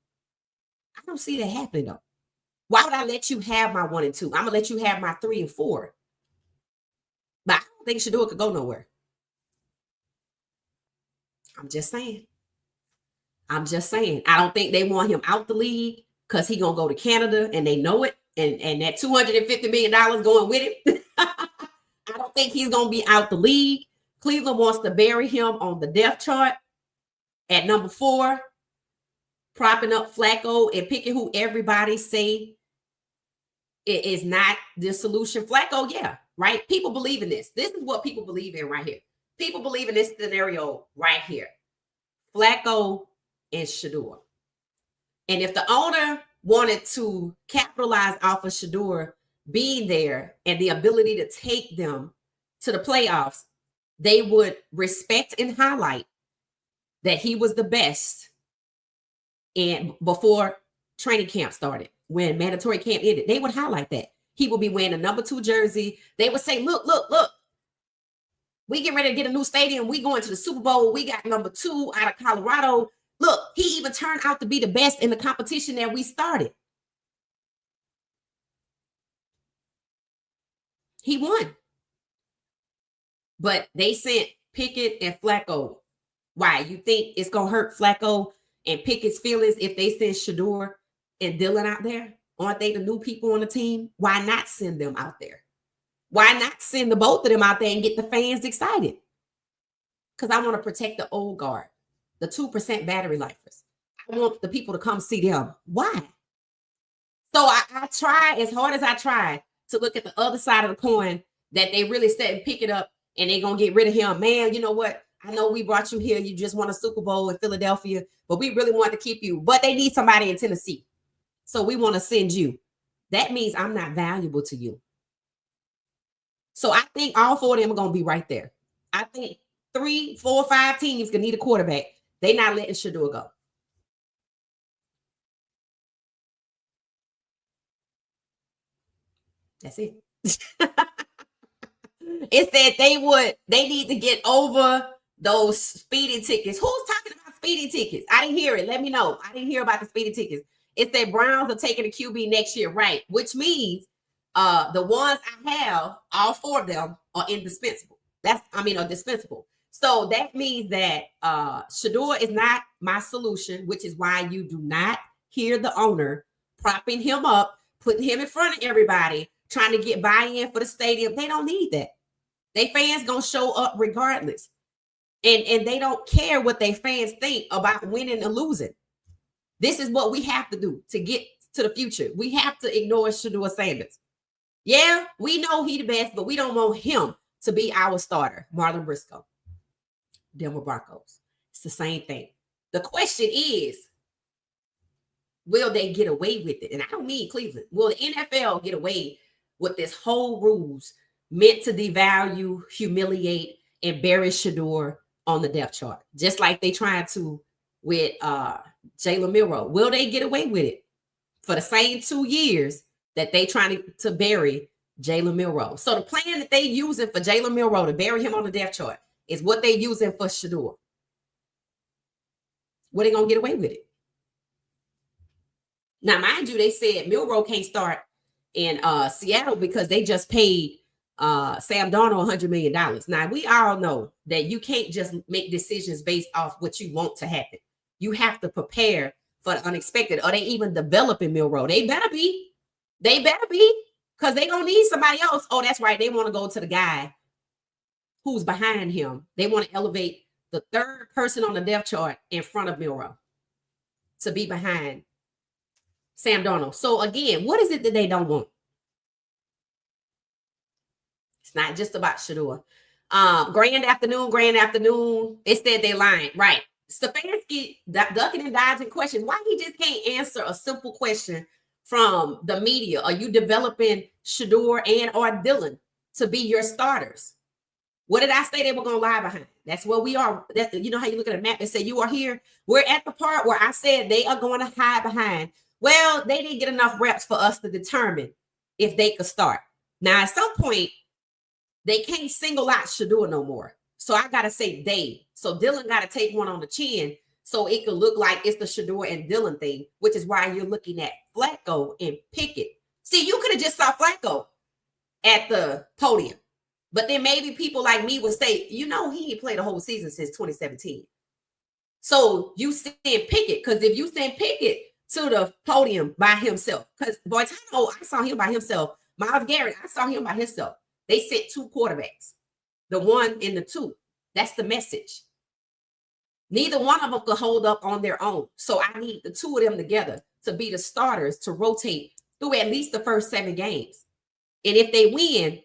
I don't see that happening though. Why would I let you have my 1 and 2? I'm gonna let you have my 3 and 4. But I don't think Shedeur could go nowhere. I'm just saying. I don't think they want him out the league because he's gonna go to Canada and they know it. And that $250 million going with it. I don't think he's gonna be out the league. Cleveland wants to bury him on the depth chart at number 4, propping up Flacco and Pickett, who everybody say it is not the solution. Flacco, yeah, right? People believe in this. This is what people believe in right here. People believe in this scenario right here. Flacco and Shedeur. And if the owner wanted to capitalize off of Shedeur being there and the ability to take them to the playoffs, they would respect and highlight that he was the best and before training camp started, when mandatory camp ended. They would highlight that. He would be wearing a number 2 jersey. They would say, look. We get ready to get a new stadium. We going to the Super Bowl. We got number 2 out of Colorado. Look, he even turned out to be the best in the competition that we started. He won. But they sent Pickett and Flacco. Why? You think it's going to hurt Flacco and Pickett's feelings if they send Shedeur and Dylan out there? Aren't they the new people on the team? Why not send them out there? Why not send the both of them out there and get the fans excited? Because I want to protect the old guard, the 2% battery lifers. I want the people to come see them. Why? So I try as hard as I try to look at the other side of the coin that they really set and pick it up and they're going to get rid of him. Man, you know what? I know we brought you here. You just won a Super Bowl in Philadelphia, but we really want to keep you. But they need somebody in Tennessee. So we want to send you. That means I'm not valuable to you. So I think all 4 of them are going to be right there. I think 3, 4, 5 teams can need a quarterback. They're not letting Shedeur go. That's it. It said they need to get over those speeding tickets. Who's talking about speeding tickets? I didn't hear it. Let me know. I didn't hear about the speeding tickets. It said Browns are taking a QB next year, right? Which means the ones I have, all 4 of them are indispensable. Are dispensable. So that means that Shedeur is not my solution, which is why you do not hear the owner propping him up, putting him in front of everybody, trying to get buy-in for the stadium. They don't need that. They fans gonna show up regardless. And they don't care what they fans think about winning or losing. This is what we have to do to get to the future. We have to ignore Shedeur Sanders. Yeah, we know he the best, but we don't want him to be our starter. Marlon Briscoe, Denver Broncos. It's the same thing. The question is, will they get away with it? And I don't mean Cleveland. Will the NFL get away with this whole rules meant to devalue, humiliate, and bury Shedeur on the depth chart? Just like they tried to with Jalen Milroe. Will they get away with it for the same 2 years that they trying to bury Jalen Milroe? So the plan that they using for Jalen Milroe to bury him on the depth chart is what they using for Shedeur. What they gonna get away with it? Now, mind you, they said Milroe can't start in Seattle because they just paid Sam Darnold $100 million. Now, we all know that you can't just make decisions based off what you want to happen. You have to prepare for the unexpected. Are they even developing Milroe? They better be. They better be, because they're going to need somebody else. Oh, that's right. They want to go to the guy who's behind him. They want to elevate the 3rd person on the depth chart in front of Milroe to be behind Sam Darnold. So, again, what is it that they don't want? It's not just about Shedeur. Grand afternoon. They said they lying. Right. Stefanski ducking and dodging questions. Why he just can't answer a simple question from the media? Are you developing Shedeur and or Dylan to be your starters? What did I say they were going to lie behind? That's where we are. You know how you look at a map and say you are here? We're at the part where I said they are going to hide behind. Well, they didn't get enough reps for us to determine if they could start. Now, at some point, they can't single out Shedeur no more. So I got to say they. So Dylan got to take one on the chin so it could look like it's the Shedeur and Dylan thing, which is why you're looking at Flacco and Pickett. See, you could have just saw Flacco at the podium. But then maybe people like me would say, he ain't played a whole season since 2017. So you send Pickett, because if you send Pickett to the podium by himself, because Boitano, I saw him by himself. Myles Garrett, I saw him by himself. They sent 2 quarterbacks, the 1 and the 2. That's the message. Neither one of them could hold up on their own. So I need the 2 of them together to be the starters to rotate through at least the first 7 games. And if they win,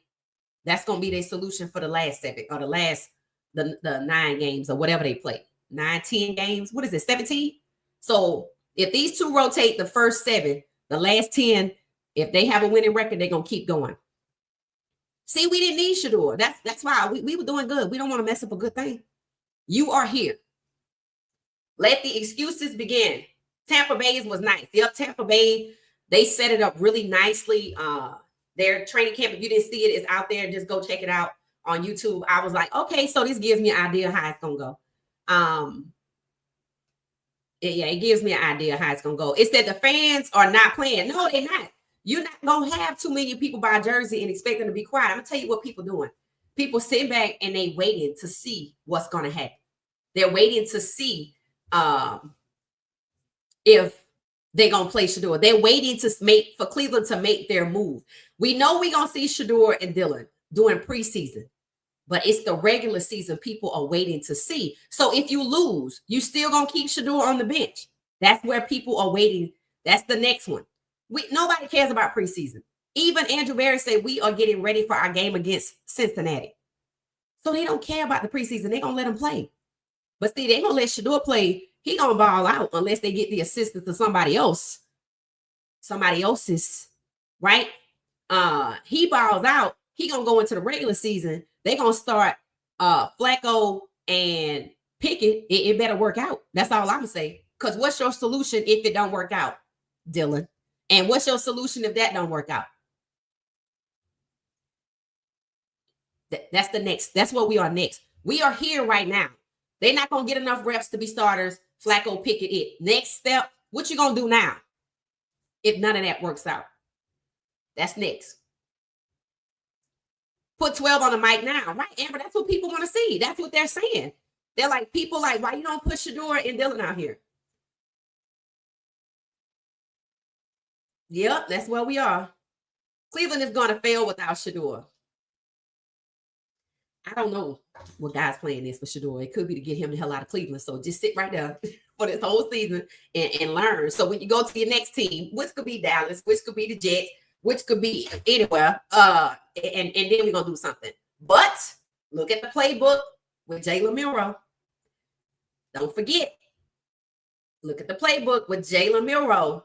that's going to be their solution for the last 7 or the 9 games or whatever they play. 9, 10 games. What is it, 17? So if these 2 rotate the first 7, the last 10, if they have a winning record, they're going to keep going. See, we didn't need Shedeur. That's why we were doing good. We don't want to mess up a good thing. You are here. Let the excuses begin. Tampa Bay's was nice. Yep, Tampa Bay, they set it up really nicely. Their training camp, if you didn't see it, is out there. Just go check it out on YouTube. I was like, okay, so this gives me an idea how it's going to go. It gives me an idea how it's going to go. It said the fans are not playing. No, they're not. You're not going to have too many people buy a jersey and expect them to be quiet. I'm going to tell you what people doing. People sit back and they waiting to see what's going to happen. They're waiting to see if they're going to play Shedeur. They're waiting for Cleveland to make their move. We know we're going to see Shedeur and Dylan during preseason, but it's the regular season people are waiting to see. So if you lose, you still going to keep Shedeur on the bench. That's where people are waiting. That's the next one. Nobody cares about preseason. Even Andrew Berry said we are getting ready for our game against Cincinnati. So they don't care about the preseason. They're going to let him play. But see, they're going to let Shedeur play. He going to ball out unless they get the assistance of somebody else. Somebody else's, right? He balls out. He going to go into the regular season. They're going to start Flacco and Pickett. It better work out. That's all I'm going to say. Because what's your solution if it don't work out, Dylan? And what's your solution if that don't work out? That's the next. That's what we are next. We are here right now. They're not going to get enough reps to be starters. Flacco, Pickett, it. Next step, what you going to do now if none of that works out? That's next. Put 12 on the mic now, right, Amber? That's what people want to see. That's what they're saying. They're like, people like, why you don't put Shedeur and Dylan out here? Yep, that's where we are. Cleveland is going to fail without Shedeur. I don't know what God's plan is for Shedeur. It could be to get him the hell out of Cleveland. So just sit right there for this whole season and learn. So when you go to your next team, which could be Dallas, which could be the Jets, which could be anywhere, and then we're going to do something. But look at the playbook with Jalen Milroe. Don't forget. Look at the playbook with Jalen Milroe,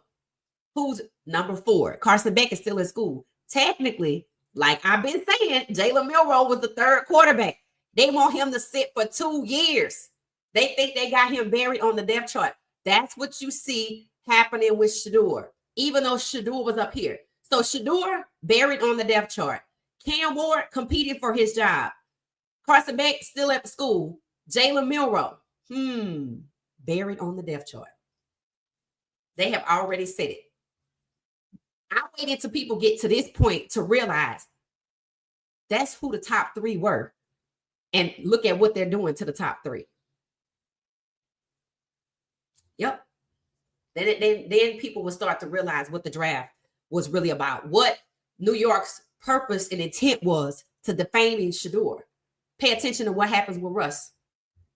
who's number 4. Carson Beck is still in school. Technically, like I've been saying, Jalen Milroe was the 3rd quarterback. They want him to sit for 2 years. They think they got him buried on the depth chart. That's what you see happening with Shedeur, even though Shedeur was up here. So Shedeur buried on the depth chart. Cam Ward competing for his job. Carson Beck still at the school. Jalen Milroe, buried on the depth chart. They have already said it. I waited till people get to this point to realize that's who the top 3 were. And look at what they're doing to the top 3. Yep. Then people will start to realize what the draft was really about. What New York's purpose and intent was to defaming Shedeur. Pay attention to what happens with Russ.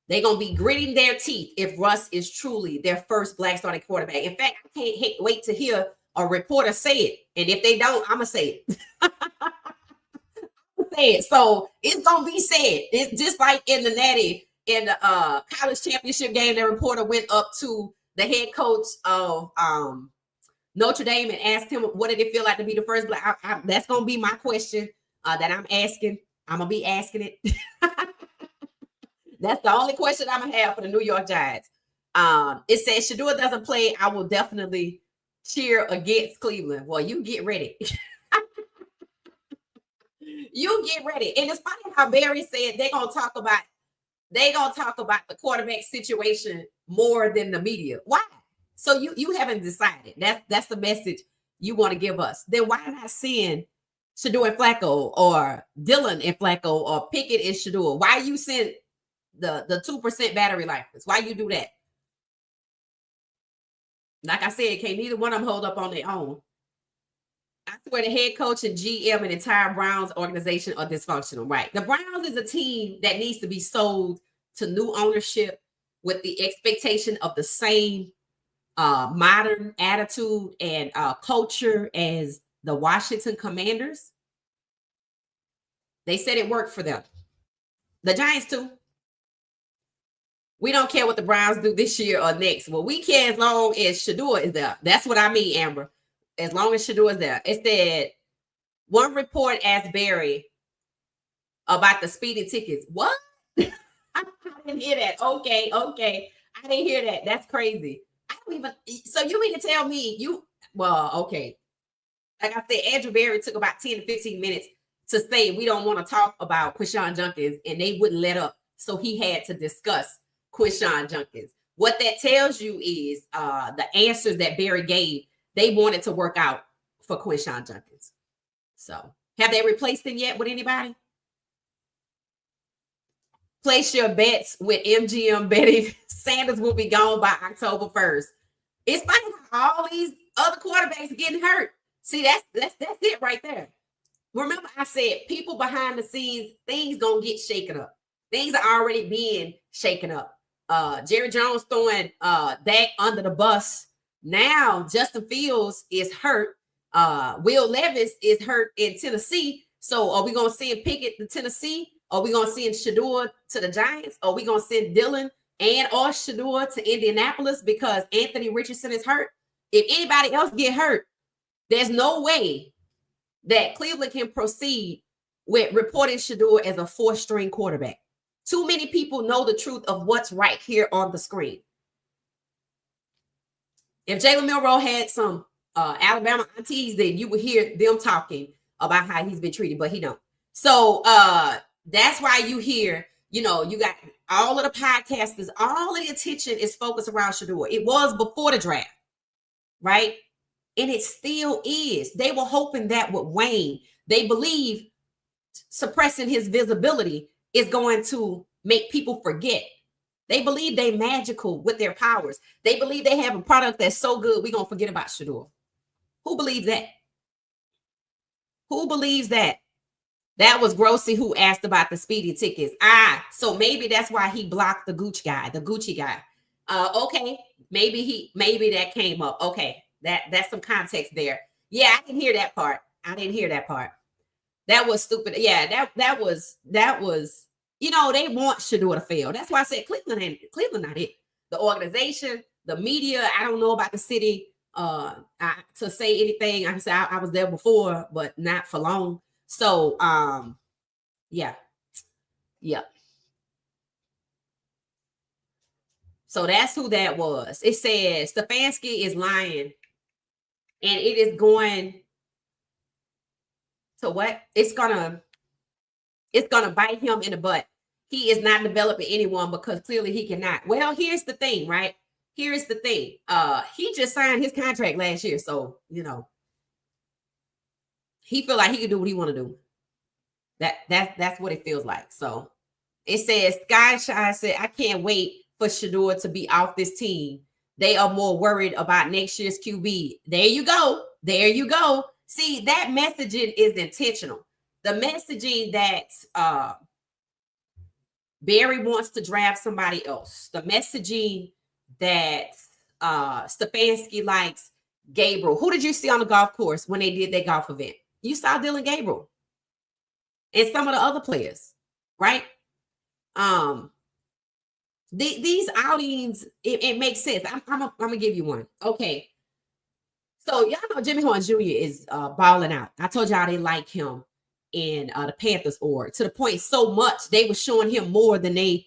They're going to be gritting their teeth if Russ is truly their first black starting quarterback. In fact, I can't wait to hear a reporter say it. And if they don't, I'm going to say it. Say it. So it's going to be said. It's just like in the Natty, in the college championship game, the reporter went up to the head coach of Notre Dame and asked him, what did it feel like to be the first black? That's going to be my question that I'm asking. I'm going to be asking it. That's the only question I'm going to have for the New York Giants. It says, Shedeur doesn't play, I will definitely cheer against Cleveland. Well, you get ready. You get ready. And it's funny how Barry said they're going to talk about the quarterback situation more than the media. Why? So you haven't decided. That's the message you want to give us. Then why not send Shedeur and Flacco or Dylan and Flacco or Pickett and Shedeur? Why you send the 2% battery lifers? Why you do that? Like I said, can't neither one of them hold up on their own. I swear the head coach and GM and entire Browns organization are dysfunctional, right? The Browns is a team that needs to be sold to new ownership with the expectation of the same modern attitude and culture as the Washington Commanders. They said it worked for them. The Giants too. We don't care what the Browns do this year or next. Well, we care as long as Shedeur is there. That's what I mean, Amber. As long as Shedeur is there. It said, one report asked Barry about the speeding tickets. What? I didn't hear that. Okay. I didn't hear that. That's crazy. I don't even. So you mean to tell me okay. Like I said, Andrew Barry took about 10 to 15 minutes to say we don't want to talk about Quinshon Judkins, and they wouldn't let up. So he had to discuss Quinshon Judkins. What that tells you is the answers that Barry gave, they wanted to work out for Quinshawn Judkins. So have they replaced him yet with anybody? Place your bets with MGM betting. Sanders will be gone by October 1st. It's funny how all these other quarterbacks are getting hurt. See, that's it right there. Remember, I said people behind the scenes, things gonna get shaken up. Things are already being shaken up. Jerry Jones throwing Dak under the bus. Now Justin Fields is hurt. Will Levis is hurt in Tennessee. So are we gonna send Pickett to Tennessee? Are we gonna send Shedeur to the Giants? Are we gonna send Dylan and or Shedeur to Indianapolis because Anthony Richardson is hurt? If anybody else get hurt, there's no way that Cleveland can proceed with reporting Shedeur as a fourth-string quarterback. Too many people know the truth of what's right here on the screen. If Jalen Milroe had some Alabama aunties, then you would hear them talking about how he's been treated, but he don't. So that's why you hear, you got all of the podcasters, all of the attention is focused around Shedeur. It was before the draft, right? And it still is. They were hoping that with Wayne, they believe suppressing his visibility is going to make people forget. They believe they magical with their powers. They believe they have a product that's so good, we're going to forget about Shedeur. Who believes that? Who believes that? That was Grossy who asked about the speeding tickets. So maybe that's why he blocked the Gucci guy. Okay, maybe that came up. Okay, that's some context there. Yeah, I didn't hear that part. That was stupid. Yeah, that was. They want Shedeur to fail. That's why I said Cleveland not it. The organization, the media. I don't know about the city. To say anything, I can say I was there before, but not for long. So, yeah. So that's who that was. It says Stefanski is lying, and it is going to what? It's gonna bite him in the butt. He is not developing anyone because clearly he cannot. Well, here's the thing, right? Here's the thing. He just signed his contract last year, so he feel like he can do what he want to do. That's what it feels like. So it says Skyshine said, I can't wait for Shedeur to be off this team. They are more worried about next year's QB. There you go. See, that messaging is intentional. The messaging that Barry wants to draft somebody else. The messaging that Stefanski likes Gabriel. Who did you see on the golf course when they did their golf event? You saw Dylan Gabriel and some of the other players, right? These outings, it makes sense. I'm gonna give you one. Okay. So y'all know Jimmy Horn Jr. is balling out. I told y'all they like him in the Panthers org to the point so much they were showing him more than they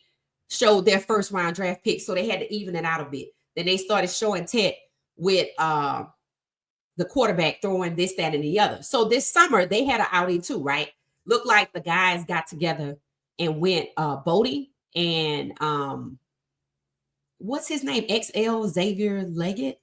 showed their first round draft pick. So they had to even it out a bit. Then they started showing Ted with the quarterback throwing this, that, and the other. So this summer they had an outing too, right? Looked like the guys got together and went boating and what's his name? XL Xavier Leggett.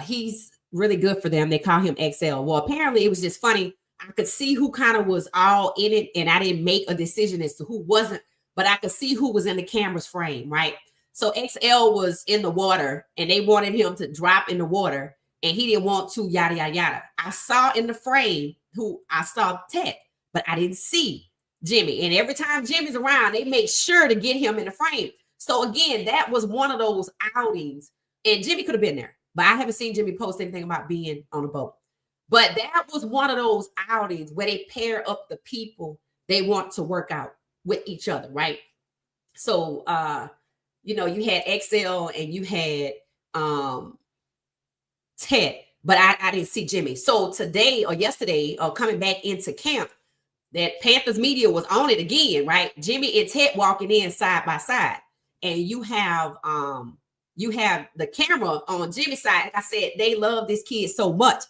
He's really good for them. They call him XL. Well, apparently it was just funny. I could see who kind of was all in it, and I didn't make a decision as to who wasn't, but I could see who was in the camera's frame, right? So XL was in the water, and they wanted him to drop in the water, and he didn't want to, yada, yada, yada. I saw in the frame I saw Ted, but I didn't see Jimmy. And every time Jimmy's around, they make sure to get him in the frame. So again, that was one of those outings, and Jimmy could have been there, but I haven't seen Jimmy post anything about being on a boat. But that was one of those outings where they pair up the people they want to work out with each other, right? So, you had XL and you had Ted, but I didn't see Jimmy. So today or yesterday, coming back into camp, that Panthers media was on it again, right? Jimmy and Ted walking in side by side, and you have the camera on Jimmy's side. Like I said, they love this kid so much.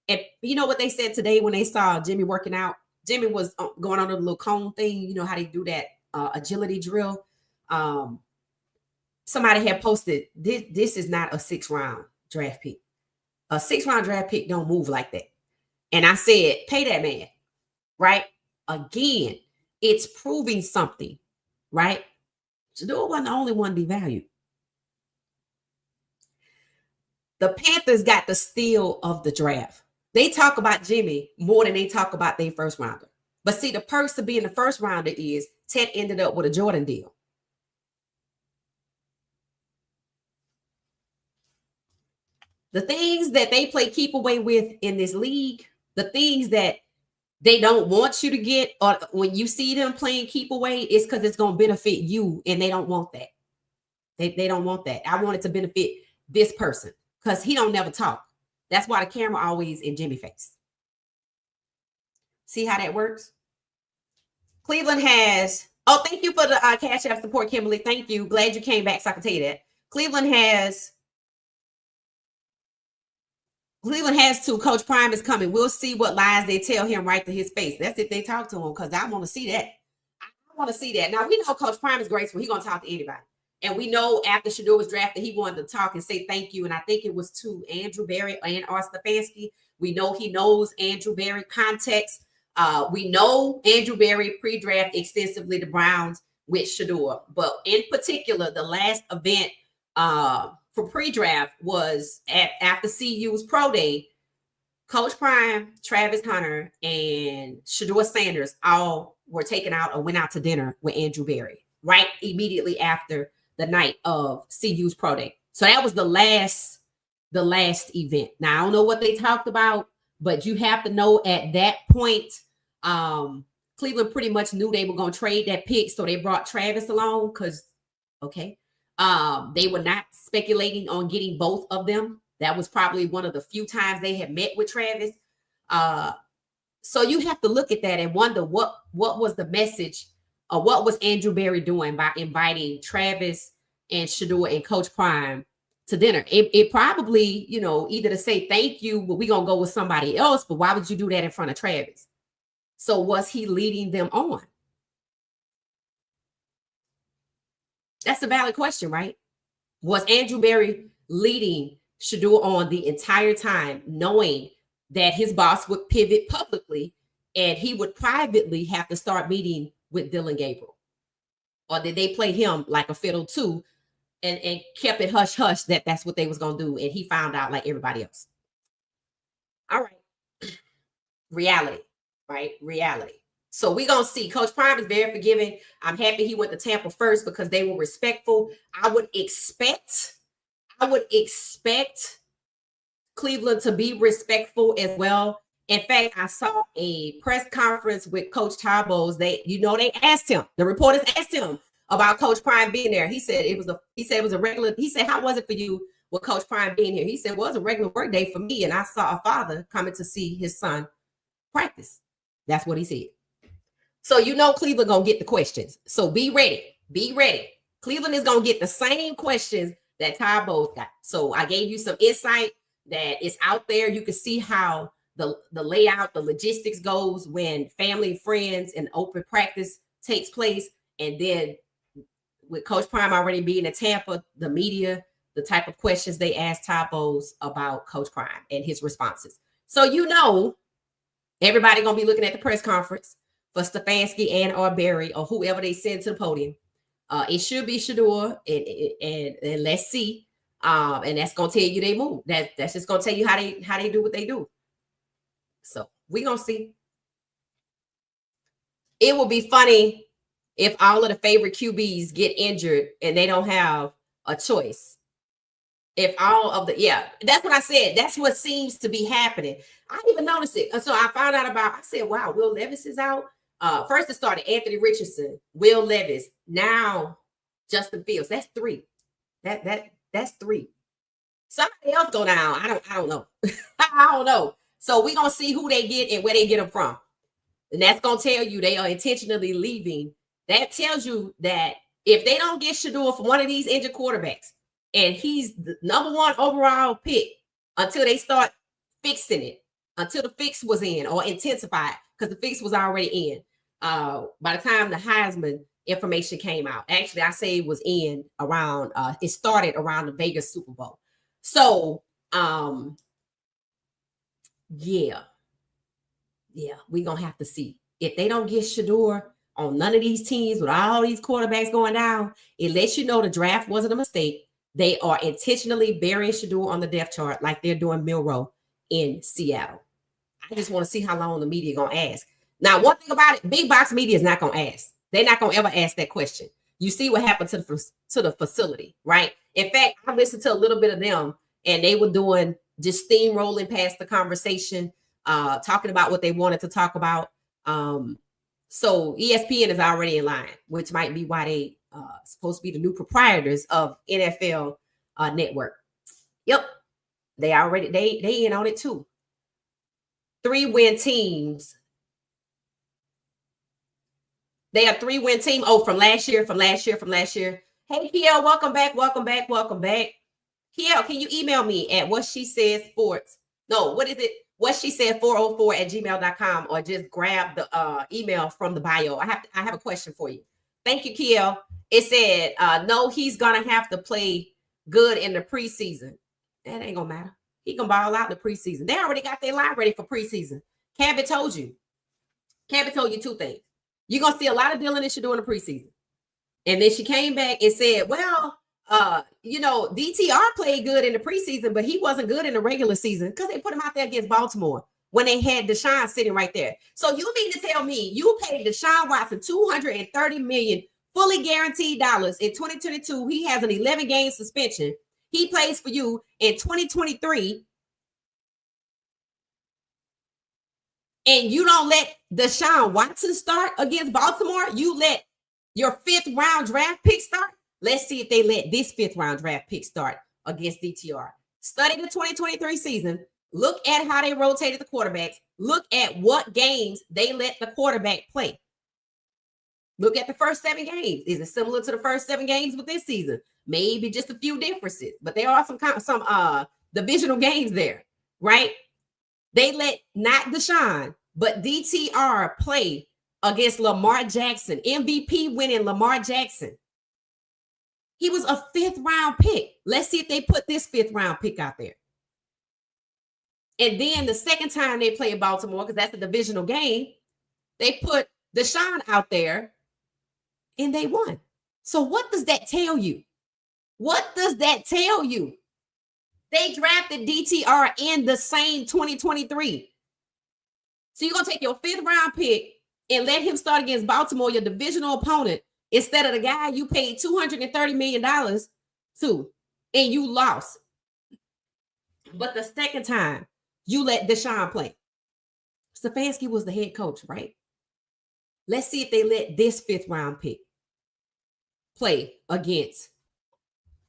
And you know what they said today when they saw Jimmy working out? Jimmy was going on a little cone thing. You know how they do that agility drill. Somebody had posted, this is not a 6th round draft pick. A 6th round draft pick don't move like that. And I said, pay that man, right? Again, it's proving something, right? Shedeur wasn't the only one devalued. The Panthers got the steal of the draft. They talk about Jimmy more than they talk about their first rounder. But see, the perks of being the first rounder is Ted ended up with a Jordan deal. The things that they play keep away with in this league, the things that they don't want you to get, or when you see them playing keep away, is because it's going to benefit you, and they don't want that. They don't want that. I want it to benefit this person because he don't never talk. That's why the camera always in Jimmy face. See how that works? Cleveland has, oh, thank you for the Cash App support, Kimberly. Thank you. Glad you came back so I can tell you that. Cleveland has to. Coach Prime is coming. We'll see what lies they tell him right to his face. That's if they talk to him, because I want to see that. I want to see that. Now, we know Coach Prime is graceful. He's going to talk to anybody. And we know after Shedeur was drafted, he wanted to talk and say thank you. And I think it was to Andrew Berry and R. Stefanski. We know he knows Andrew Berry context. We know Andrew Berry pre-draft extensively the Browns with Shedeur. But in particular, the last event for pre-draft was after CU's pro day. Coach Prime, Travis Hunter, and Shedeur Sanders all were taken out or went out to dinner with Andrew Berry right immediately after the night of CU's pro day. So that was the last event. Now, I don't know what they talked about, but you have to know at that point, Cleveland pretty much knew they were going to trade that pick. So they brought Travis along because, okay, they were not speculating on getting both of them. That was probably one of the few times they had met with Travis. So you have to look at that and wonder what was the message, or what was Andrew Berry doing by inviting Travis and Shedeur and Coach Prime to dinner. It probably, either to say thank you, but we're going to go with somebody else. But why would you do that in front of Travis? So was he leading them on? That's a valid question, right? Was Andrew Berry leading Shedeur on the entire time, knowing that his boss would pivot publicly and he would privately have to start meeting with Dylan Gabriel? Or did they play him like a fiddle too and kept it hush hush that that's what they was going to do, and he found out like everybody else? All right. Reality, right? Reality. So we're going to see. Coach Prime is very forgiving. I'm happy he went to Tampa first because they were respectful. I would expect Cleveland to be respectful as well. In fact, I saw a press conference with Coach Cowboys. They asked him, the reporters asked him about Coach Prime being there. He said it was a regular. He said, how was it for you with Coach Prime being here? He said, well, it was a regular work day for me, and I saw a father coming to see his son practice. That's what he said. So Cleveland gonna get the questions. So be ready. Be ready. Cleveland is gonna get the same questions that Cowboys got. So I gave you some insight that is out there. You can see how the layout, the logistics goes when family, friends, and open practice takes place. And then with Coach Prime already being in Tampa, the media, the type of questions they asked Cowboys about Coach Prime and his responses. So everybody gonna be looking at the press conference for Stefanski and or Berry or whoever they send to the podium. It should be Shedeur, and let's see. And that's gonna tell you they move. That's just gonna tell you how they do what they do. So we're gonna see. It will be funny if all of the favorite QBs get injured and they don't have a choice. If all of that's what I said. That's what seems to be happening. I didn't even notice it. So I found out I said, wow, Will Levis is out. First it started Anthony Richardson, Will Levis, now Justin Fields. That's three. That's three. Somebody else go down. I don't know. I don't know. So we're gonna see who they get and where they get them from. And that's gonna tell you they are intentionally leaving. That tells you that if they don't get Shedeur for one of these injured quarterbacks, and he's the number one overall pick until they start fixing it, until the fix was in or intensified, because the fix was already in. By the time the Heisman information came out, actually, I say it was in around, it started around the Vegas Super Bowl. So, yeah. Yeah, we're going to have to see. If they don't get Shedeur on none of these teams with all these quarterbacks going down, it lets you know the draft wasn't a mistake. They are intentionally burying Shedeur on the depth chart like they're doing Milroe in Seattle. I just want to see how long the media going to ask. Now, one thing about it, big box media is not going to ask. They're not going to ever ask that question. You see what happened to the facility, right? In fact, I listened to a little bit of them, and they were doing just steamrolling past the conversation, talking about what they wanted to talk about. So ESPN is already in line, which might be why they supposed to be the new proprietors of NFL Network. Yep, they in on it too. 3-win teams. They are 3-win team. Oh, from last year. Hey, Kiel, welcome back. Kiel, can you email me at what she says sports? No, what is it? What she said 404@gmail.com, or just grab the email from the bio. I have a question for you. Thank you, Kiel. It said, no, he's gonna have to play good in the preseason. That ain't gonna matter. He can ball out in the preseason. They already got their line ready for preseason. Cabot told you 2 things. You're gonna see a lot of Dylan and Shedeur in the preseason. And then she came back and said, well, DTR played good in the preseason, but he wasn't good in the regular season because they put him out there against Baltimore when they had Deshaun sitting right there. So you mean to tell me you paid Deshaun Watson $230 million fully guaranteed dollars in 2022? He has an 11-game suspension. He plays for you in 2023. And you don't let Deshaun Watson start against Baltimore. You let your 5th-round draft pick start. Let's see if they let this 5th-round draft pick start against DTR. Study the 2023 season. Look at how they rotated the quarterbacks. Look at what games they let the quarterback play. Look at the first 7 games. Is it similar to the first 7 games with this season? Maybe just a few differences, but there are some divisional games there, right? They let not Deshaun, but DTR play against Lamar Jackson, MVP winning Lamar Jackson. He was a 5th-round pick. Let's see if they put this 5th-round pick out there. And then the second time they play Baltimore, because that's a divisional game, they put Deshaun out there and they won. So what does that tell you? They drafted DTR in the same 2023. So you're going to take your 5th-round pick and let him start against Baltimore, your divisional opponent, instead of the guy you paid $230 million to, and you lost. But the second time, you let Deshaun play. Stefanski was the head coach, right? Let's see if they let this 5th-round pick play against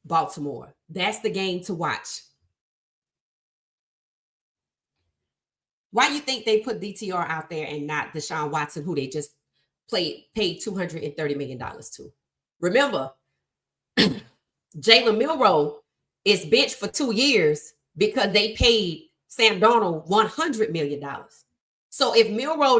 Baltimore. That's the game to watch. Why do you think they put DTR out there and not Deshaun Watson, who they just paid $230 million to? Remember, Jalen Milroe is benched for 2 years because they paid Sam Darnold $100 million. So if Milroe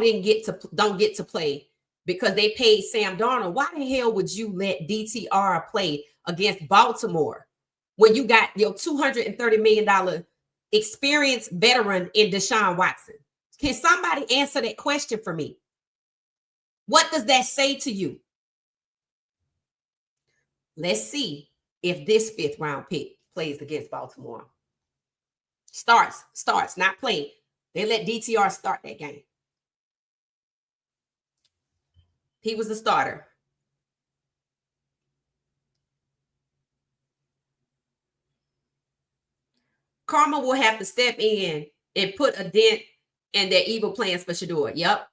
don't get to play because they paid Sam Darnold, why the hell would you let DTR play against Baltimore when you got your $230 million experienced veteran in Deshaun Watson? Can somebody answer that question for me? What does that say to you? Let's see if this 5th-round pick plays against Baltimore. Starts, not playing. They let DTR start that game. He was the starter. Karma will have to step in and put a dent in their evil plans for Shedeur. Yep.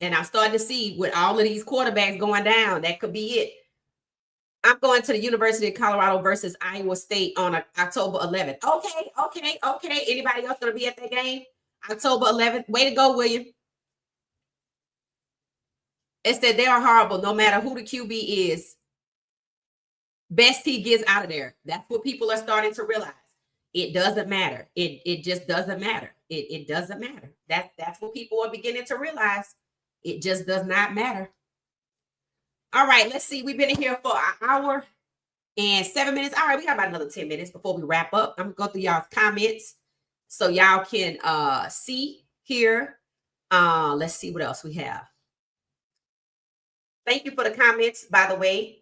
And I'm starting to see with all of these quarterbacks going down, that could be it. I'm going to the University of Colorado versus Iowa State on October 11th. Okay. Anybody else going to be at that game? October 11th. Way to go, William. It said they are horrible no matter who the QB is. Best he gets out of there. That's what people are starting to realize. It doesn't matter. It just doesn't matter. It doesn't matter. That's what people are beginning to realize. It just does not matter. All right, let's see. We've been in here for an hour and 7 minutes. All right, we got about another 10 minutes before we wrap up. I'm going to go through y'all's comments so y'all can see here Let's see what else we have. Thank you for the comments, by the way.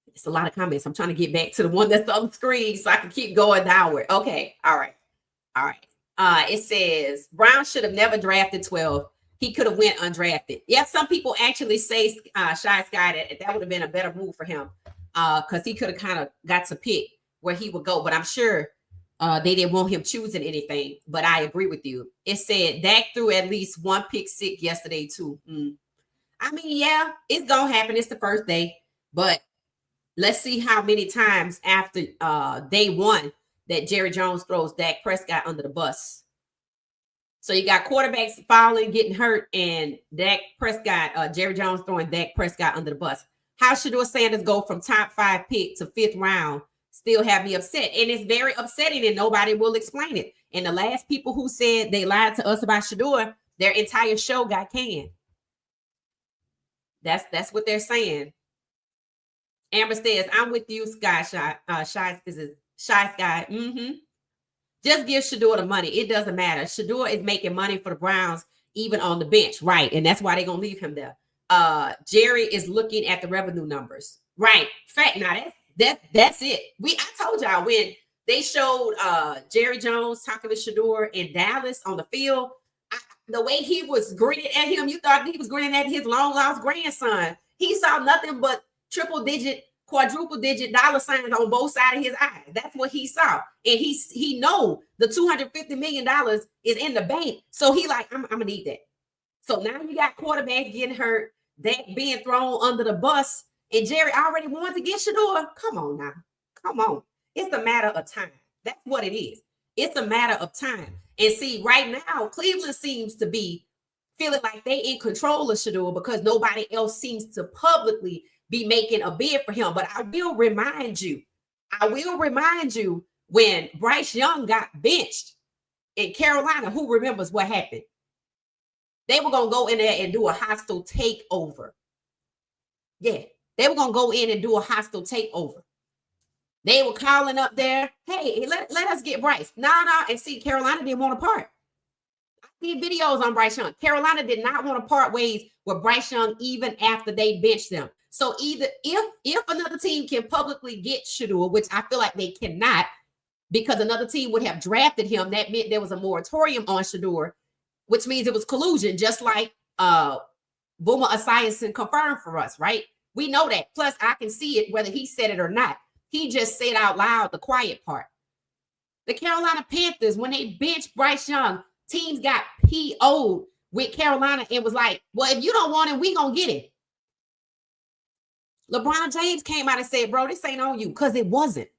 It's a lot of comments. I'm trying to get back to the one that's on the screen so I can keep going downward. Okay. All right. All right. It says Brown should have never drafted 12. He could have went undrafted. Yeah, some people actually say Shy Sky that would have been a better move for him because he could have kind of got to pick where he would go. But I'm sure they didn't want him choosing anything. But I agree with you. It said Dak threw at least one pick six yesterday too. I mean, yeah, it's gonna happen. It's the first day, but let's see how many times after day one that Jerry Jones throws Dak Prescott under the bus. So you got quarterbacks falling, getting hurt, and Dak Prescott, Jerry Jones throwing Dak Prescott under the bus. How Shedeur Sanders go from top 5 pick to 5th round still have me upset. And it's very upsetting and nobody will explain it. And the last people who said they lied to us about Shedeur, their entire show got canned. That's what they're saying. Amber says, I'm with you, Shy Sky. Just give Shedeur the money. It doesn't matter. Shedeur is making money for the Browns, even on the bench. Right. And that's why they're going to leave him there. Jerry is looking at the revenue numbers. Right. Fact. Now that's it. I told y'all when they showed Jerry Jones talking to Shedeur in Dallas on the field, the way he was grinning at him, you thought he was grinning at his long lost grandson. He saw nothing but triple digit, quadruple digit dollar signs on both sides of his eyes. That's what he saw. And he know the $250 million is in the bank. So he like, I'm gonna need that. So now you got quarterbacks getting hurt, that being thrown under the bus, and Jerry already wanted to get Shedeur. Come on now. Come on. It's a matter of time. That's what it is. It's a matter of time. And see, right now, Cleveland seems to be feeling like they in control of Shedeur because nobody else seems to publicly be making a bid for him. But I will remind you when Bryce Young got benched in Carolina, who remembers what happened? They were going to go in there and do a hostile takeover. Yeah, they were going to go in and do a hostile takeover. They were calling up there, hey, let us get Bryce. No. And see, Carolina didn't want to part. I see videos on Bryce Young. Carolina did not want to part ways with Bryce Young even after they benched them. So either if another team can publicly get Shedeur, which I feel like they cannot, because another team would have drafted him, that meant there was a moratorium on Shedeur, which means it was collusion, just like Boomer Esiason confirmed for us, right? We know that. Plus, I can see it whether he said it or not. He just said out loud the quiet part. The Carolina Panthers, when they benched Bryce Young, teams got PO'd with Carolina and was like, well, if you don't want him, we gonna get him. LeBron James came out and said, bro, this ain't on you, because it wasn't.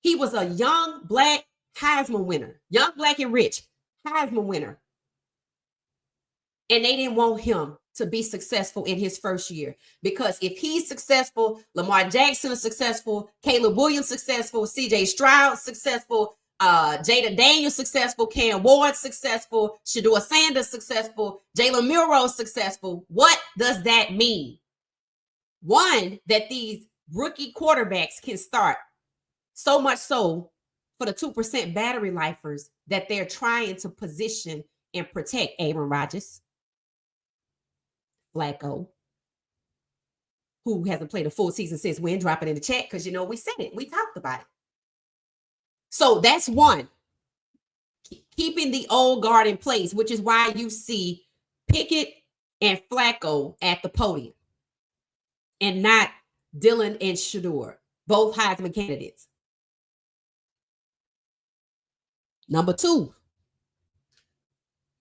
He was a young black Heisman winner, young black and rich Heisman winner. And they didn't want him to be successful in his first year, because if he's successful, Lamar Jackson is successful, Caleb Williams successful, CJ Stroud successful, Jada Daniels successful, Cam Ward successful, Shedeur Sanders successful, Jalen Milroe successful. What does that mean? One, that these rookie quarterbacks can start, so much so for the 2% battery lifers that they're trying to position and protect. Aaron Rodgers, Flacco, who hasn't played a full season since when, drop it in the chat, because we said it, we talked about it. So that's one, keeping the old guard in place, which is why you see Pickett and Flacco at the podium and not Dylan and Shedeur, both Heisman candidates. Number 2,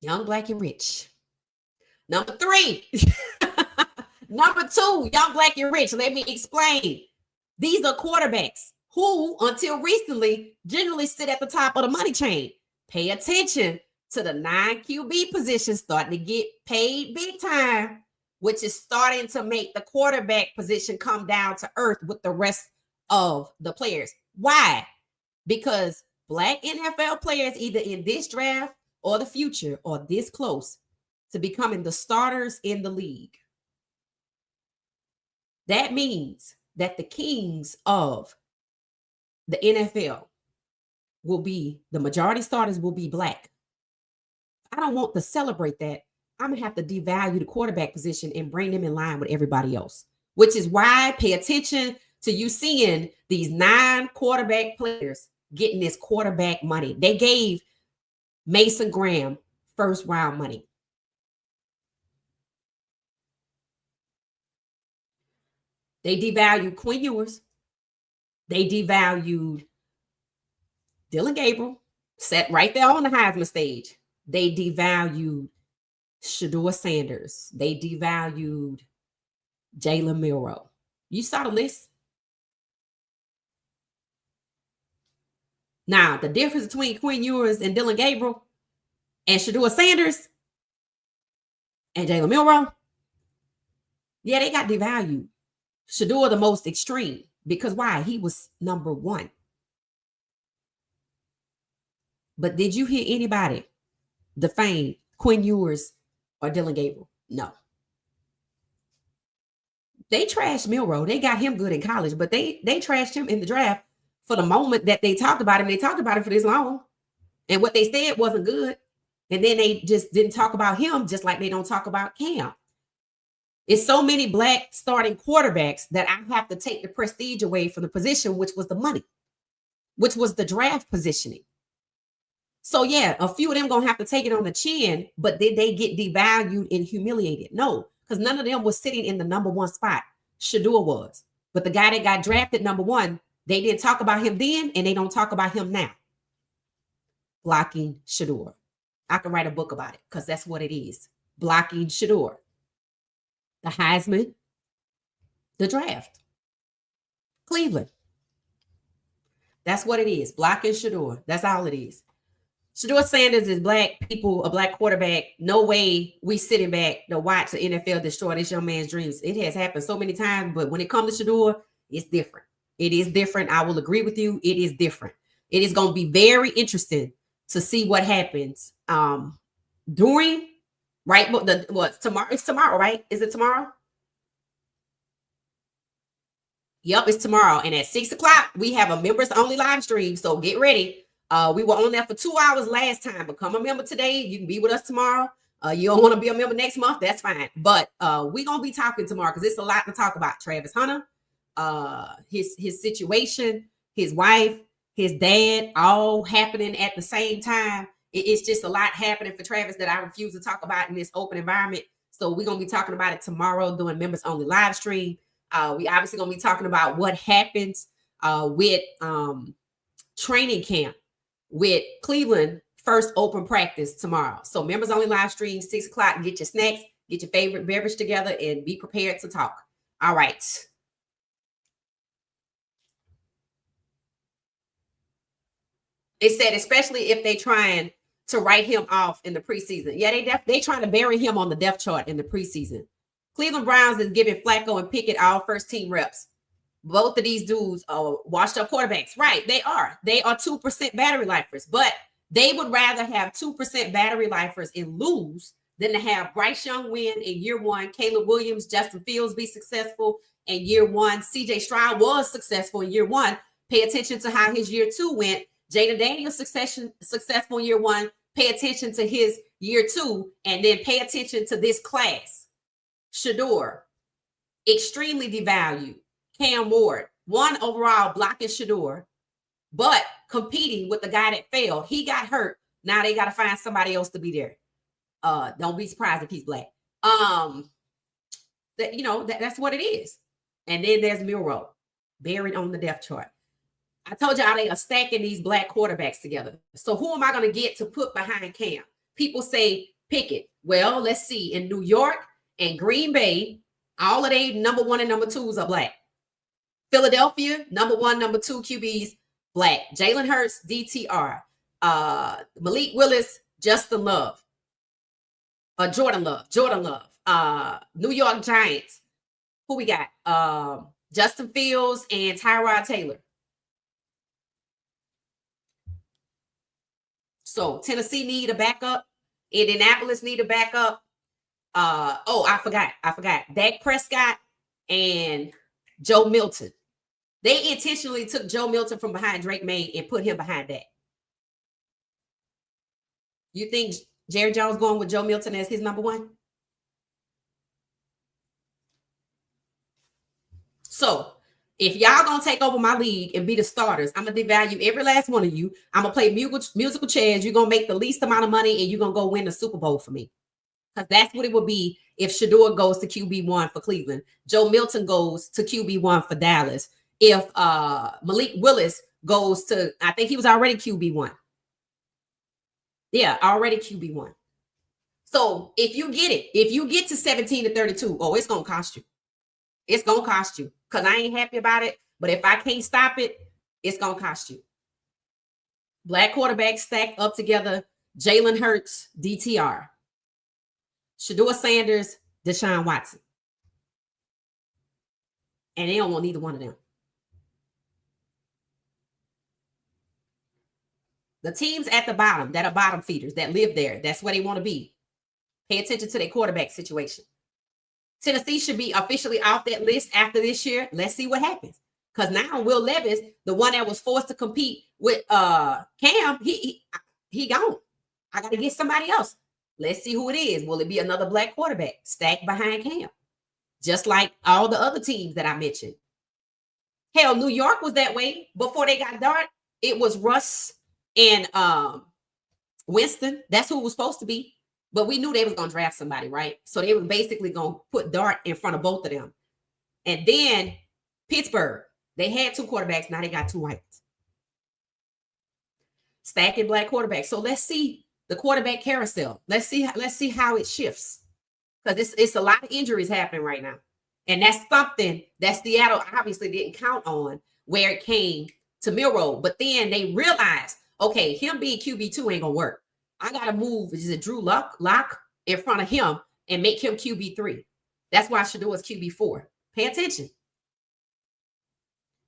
young, black, and rich. Number 3, number 2, young, black, and rich. Let me explain. These are quarterbacks who, until recently, generally sit at the top of the money chain. Pay attention to the 9 QB position starting to get paid big time, which is starting to make the quarterback position come down to earth with the rest of the players. Why? Because black NFL players, either in this draft or the future, are this close to becoming the starters in the league. That means that the kings of the NFL will be, the majority starters will be black. I don't want to celebrate that. I'm going to have to devalue the quarterback position and bring them in line with everybody else, which is why pay attention to you seeing these 9 quarterback players getting this quarterback money. They gave Mason Graham first round money. They devalued Quinn Ewers. They devalued Dylan Gabriel, sat right there on the Heisman stage. They devalued Shedeur Sanders. They devalued Jalen Milroe. You saw the list. Now, the difference between Quinn Ewers and Dylan Gabriel and Shedeur Sanders and Jalen Milroe, yeah, they got devalued. Shedeur the most extreme. Because why? He was number 1. But did you hear anybody defame Quinn Ewers or Dylan Gabriel? No. They trashed Milroe. They got him good in college, but they trashed him in the draft for the moment that they talked about him. They talked about him for this long. And what they said wasn't good. And then they just didn't talk about him, just like they don't talk about Cam. It's so many black starting quarterbacks that I have to take the prestige away from the position, which was the money, which was the draft positioning. So yeah, a few of them gonna have to take it on the chin, but did they get devalued and humiliated? No, because none of them was sitting in the number 1 spot. Shedeur was. But the guy that got drafted number 1, they didn't talk about him then, and they don't talk about him now. Blocking Shedeur. I can write a book about it because that's what it is. Blocking Shedeur. The Heisman, the draft. Cleveland. That's what it is. Blocking Shedeur. That's all it is. Shedeur Sanders is black people, a black quarterback. No way we sitting back to watch the NFL destroy this young man's dreams. It has happened so many times, but when it comes to Shedeur, it's different. It is different. I will agree with you. It is different. It is going to be very interesting to see what happens during, right? Tomorrow? It's tomorrow, right? Is it tomorrow? Yep, it's tomorrow. And at 6:00, we have a members only live stream. So get ready. We were on there for 2 hours last time. Become a member today. You can be with us tomorrow. You don't want to be a member next month, that's fine. But we're going to be talking tomorrow because it's a lot to talk about. Travis Hunter, his situation, his wife, his dad, all happening at the same time. It's just a lot happening for Travis that I refuse to talk about in this open environment. So we're going to be talking about it tomorrow doing members only live stream. We obviously going to be talking about what happens with training camp with Cleveland first open practice tomorrow. So members only live stream 6:00. Get your snacks, get your favorite beverage together, and be prepared to talk. All right. It said, especially if they trying to write him off in the preseason. Yeah, they trying to bury him on the depth chart in the preseason. Cleveland Browns is giving Flacco and Pickett all first team reps. Both of these dudes are washed up quarterbacks. Right, they are. They are 2% battery lifers, but they would rather have 2% battery lifers and lose than to have Bryce Young win in year 1, Caleb Williams, Justin Fields be successful in year 1. CJ Stroud was successful in year 1. Pay attention to how his year 2 went. Jaden Daniels successful in year 1. Pay attention to his year 2, and then pay attention to this class. Shedeur, extremely devalued. Cam Ward, 1 overall blocking Shedeur, but competing with the guy that failed. He got hurt. Now they got to find somebody else to be there. Don't be surprised if he's black. That's what it is. And then there's Milroe, buried on the depth chart. I told y'all they are stacking these black quarterbacks together. So who am I going to get to put behind Cam? People say Pickett. Well, let's see. In New York and Green Bay, all of they number 1 and number 2s are black. Philadelphia, number 1, number 2 QBs, black. Jalen Hurts, DTR. Malik Willis, Justin Love. Jordan Love. New York Giants. Who we got? Justin Fields and Tyrod Taylor. So Tennessee need a backup. Indianapolis need a backup. I forgot. Dak Prescott and Joe Milton. They intentionally took Joe Milton from behind Drake May and put him behind that. You think Jerry Jones going with Joe Milton as his number one? So if y'all gonna take over my league and be the starters, I'm gonna devalue every last one of you. I'm gonna play musical chairs. You're gonna make the least amount of money and you're gonna go win the Super Bowl for me. Because that's what it would be if Shedeur goes to QB1 for Cleveland. Joe Milton goes to QB1 for Dallas. If Malik Willis goes to, I think he was already QB1. Yeah, already QB1. So if you get it, if you get to 17 to 32, oh, it's going to cost you. It's going to cost you because I ain't happy about it. But if I can't stop it, it's going to cost you. Black quarterbacks stacked up together. Jalen Hurts, DTR. Shedeur Sanders, Deshaun Watson. And they don't want neither one of them. The teams at the bottom that are bottom feeders that live there, that's where they want to be. Pay attention to their quarterback situation. Tennessee should be officially off that list after this year. Let's see what happens. Because now Will Levis, the one that was forced to compete with Cam, he gone. I got to get somebody else. Let's see who it is. Will it be another black quarterback stacked behind Cam? Just like all the other teams that I mentioned. Hell, New York was that way before they got Dart. It was Russ and Winston. That's who it was supposed to be. But we knew they was going to draft somebody, right? So they were basically going to put Dart in front of both of them. And then Pittsburgh, they had two quarterbacks. Now they got two whites. Stacking black quarterbacks. So let's see the quarterback carousel. Let's see how it shifts. Because it's a lot of injuries happening right now. And that's something that Seattle obviously didn't count on where it came to Milroe. But then they realized, okay, him being QB2 ain't going to work. I got to move, is it Drew Lock in front of him and make him QB3. That's why Shedeur is QB4. Pay attention.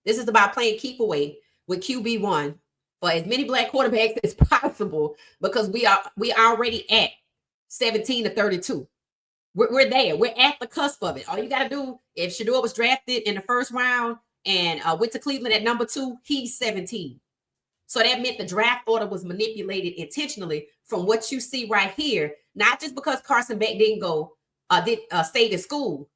This is about playing keep away with QB1 for as many black quarterbacks as possible because we already at 17 to 32. We're there. We're at the cusp of it. All you got to do, if Shedeur was drafted in the first round and went to Cleveland at number 2, he's 17. So that meant the draft order was manipulated intentionally from what you see right here, not just because Carson Beck didn't go, stayed in school.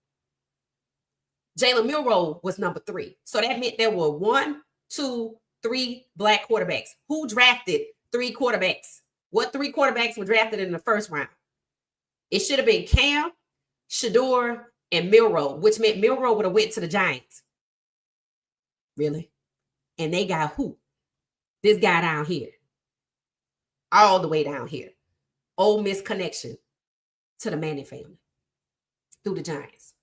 Jalen Milroe was number 3. So that meant there were 1, 2, 3 black quarterbacks. Who drafted 3 quarterbacks? What 3 quarterbacks were drafted in the first round? It should have been Cam, Shedeur, and Milroe, which meant Milroe would have went to the Giants. Really? And they got who? This guy down here. All the way down here. Ole Miss connection to the Manning family through the Giants.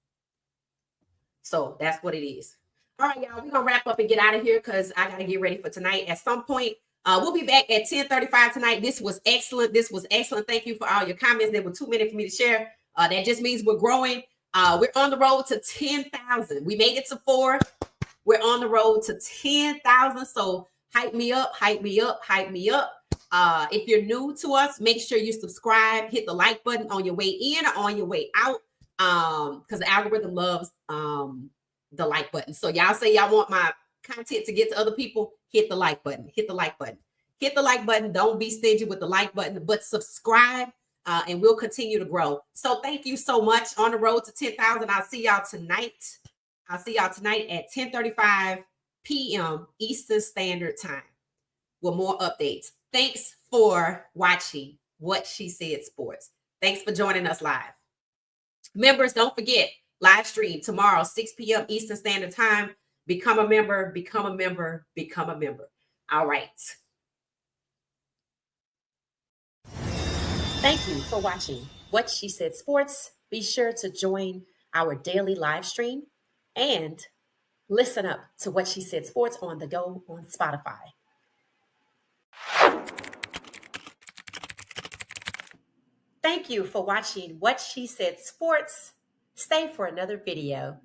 So that's what it is. All right, y'all. We're going to wrap up and get out of here because I got to get ready for tonight. At some point, we'll be back at 10:35 tonight. This was excellent. Thank you for all your comments. There were too many for me to share. That just means we're growing. We're on the road to 10,000. We made it to 4. We're on the road to 10,000. So hype me up. If you're new to us, make sure you subscribe, hit the like button on your way in or on your way out. Because the algorithm loves the like button. So y'all say y'all want my content to get to other people, hit the like button. Don't be stingy with the like button, but subscribe and we'll continue to grow. So thank you so much. On the road to 10,000. I'll see y'all tonight at 10:35 p.m. Eastern Standard Time with more updates. Thanks for watching What She Said Sports. Thanks for joining us live. Members, don't forget, live stream tomorrow, 6 p.m. Eastern Standard Time. Become a member. All right. Thank you for watching What She Said Sports. Be sure to join our daily live stream and listen up to What She Said Sports on the go on Spotify. Thank you for watching What She Said Sports. Stay for another video.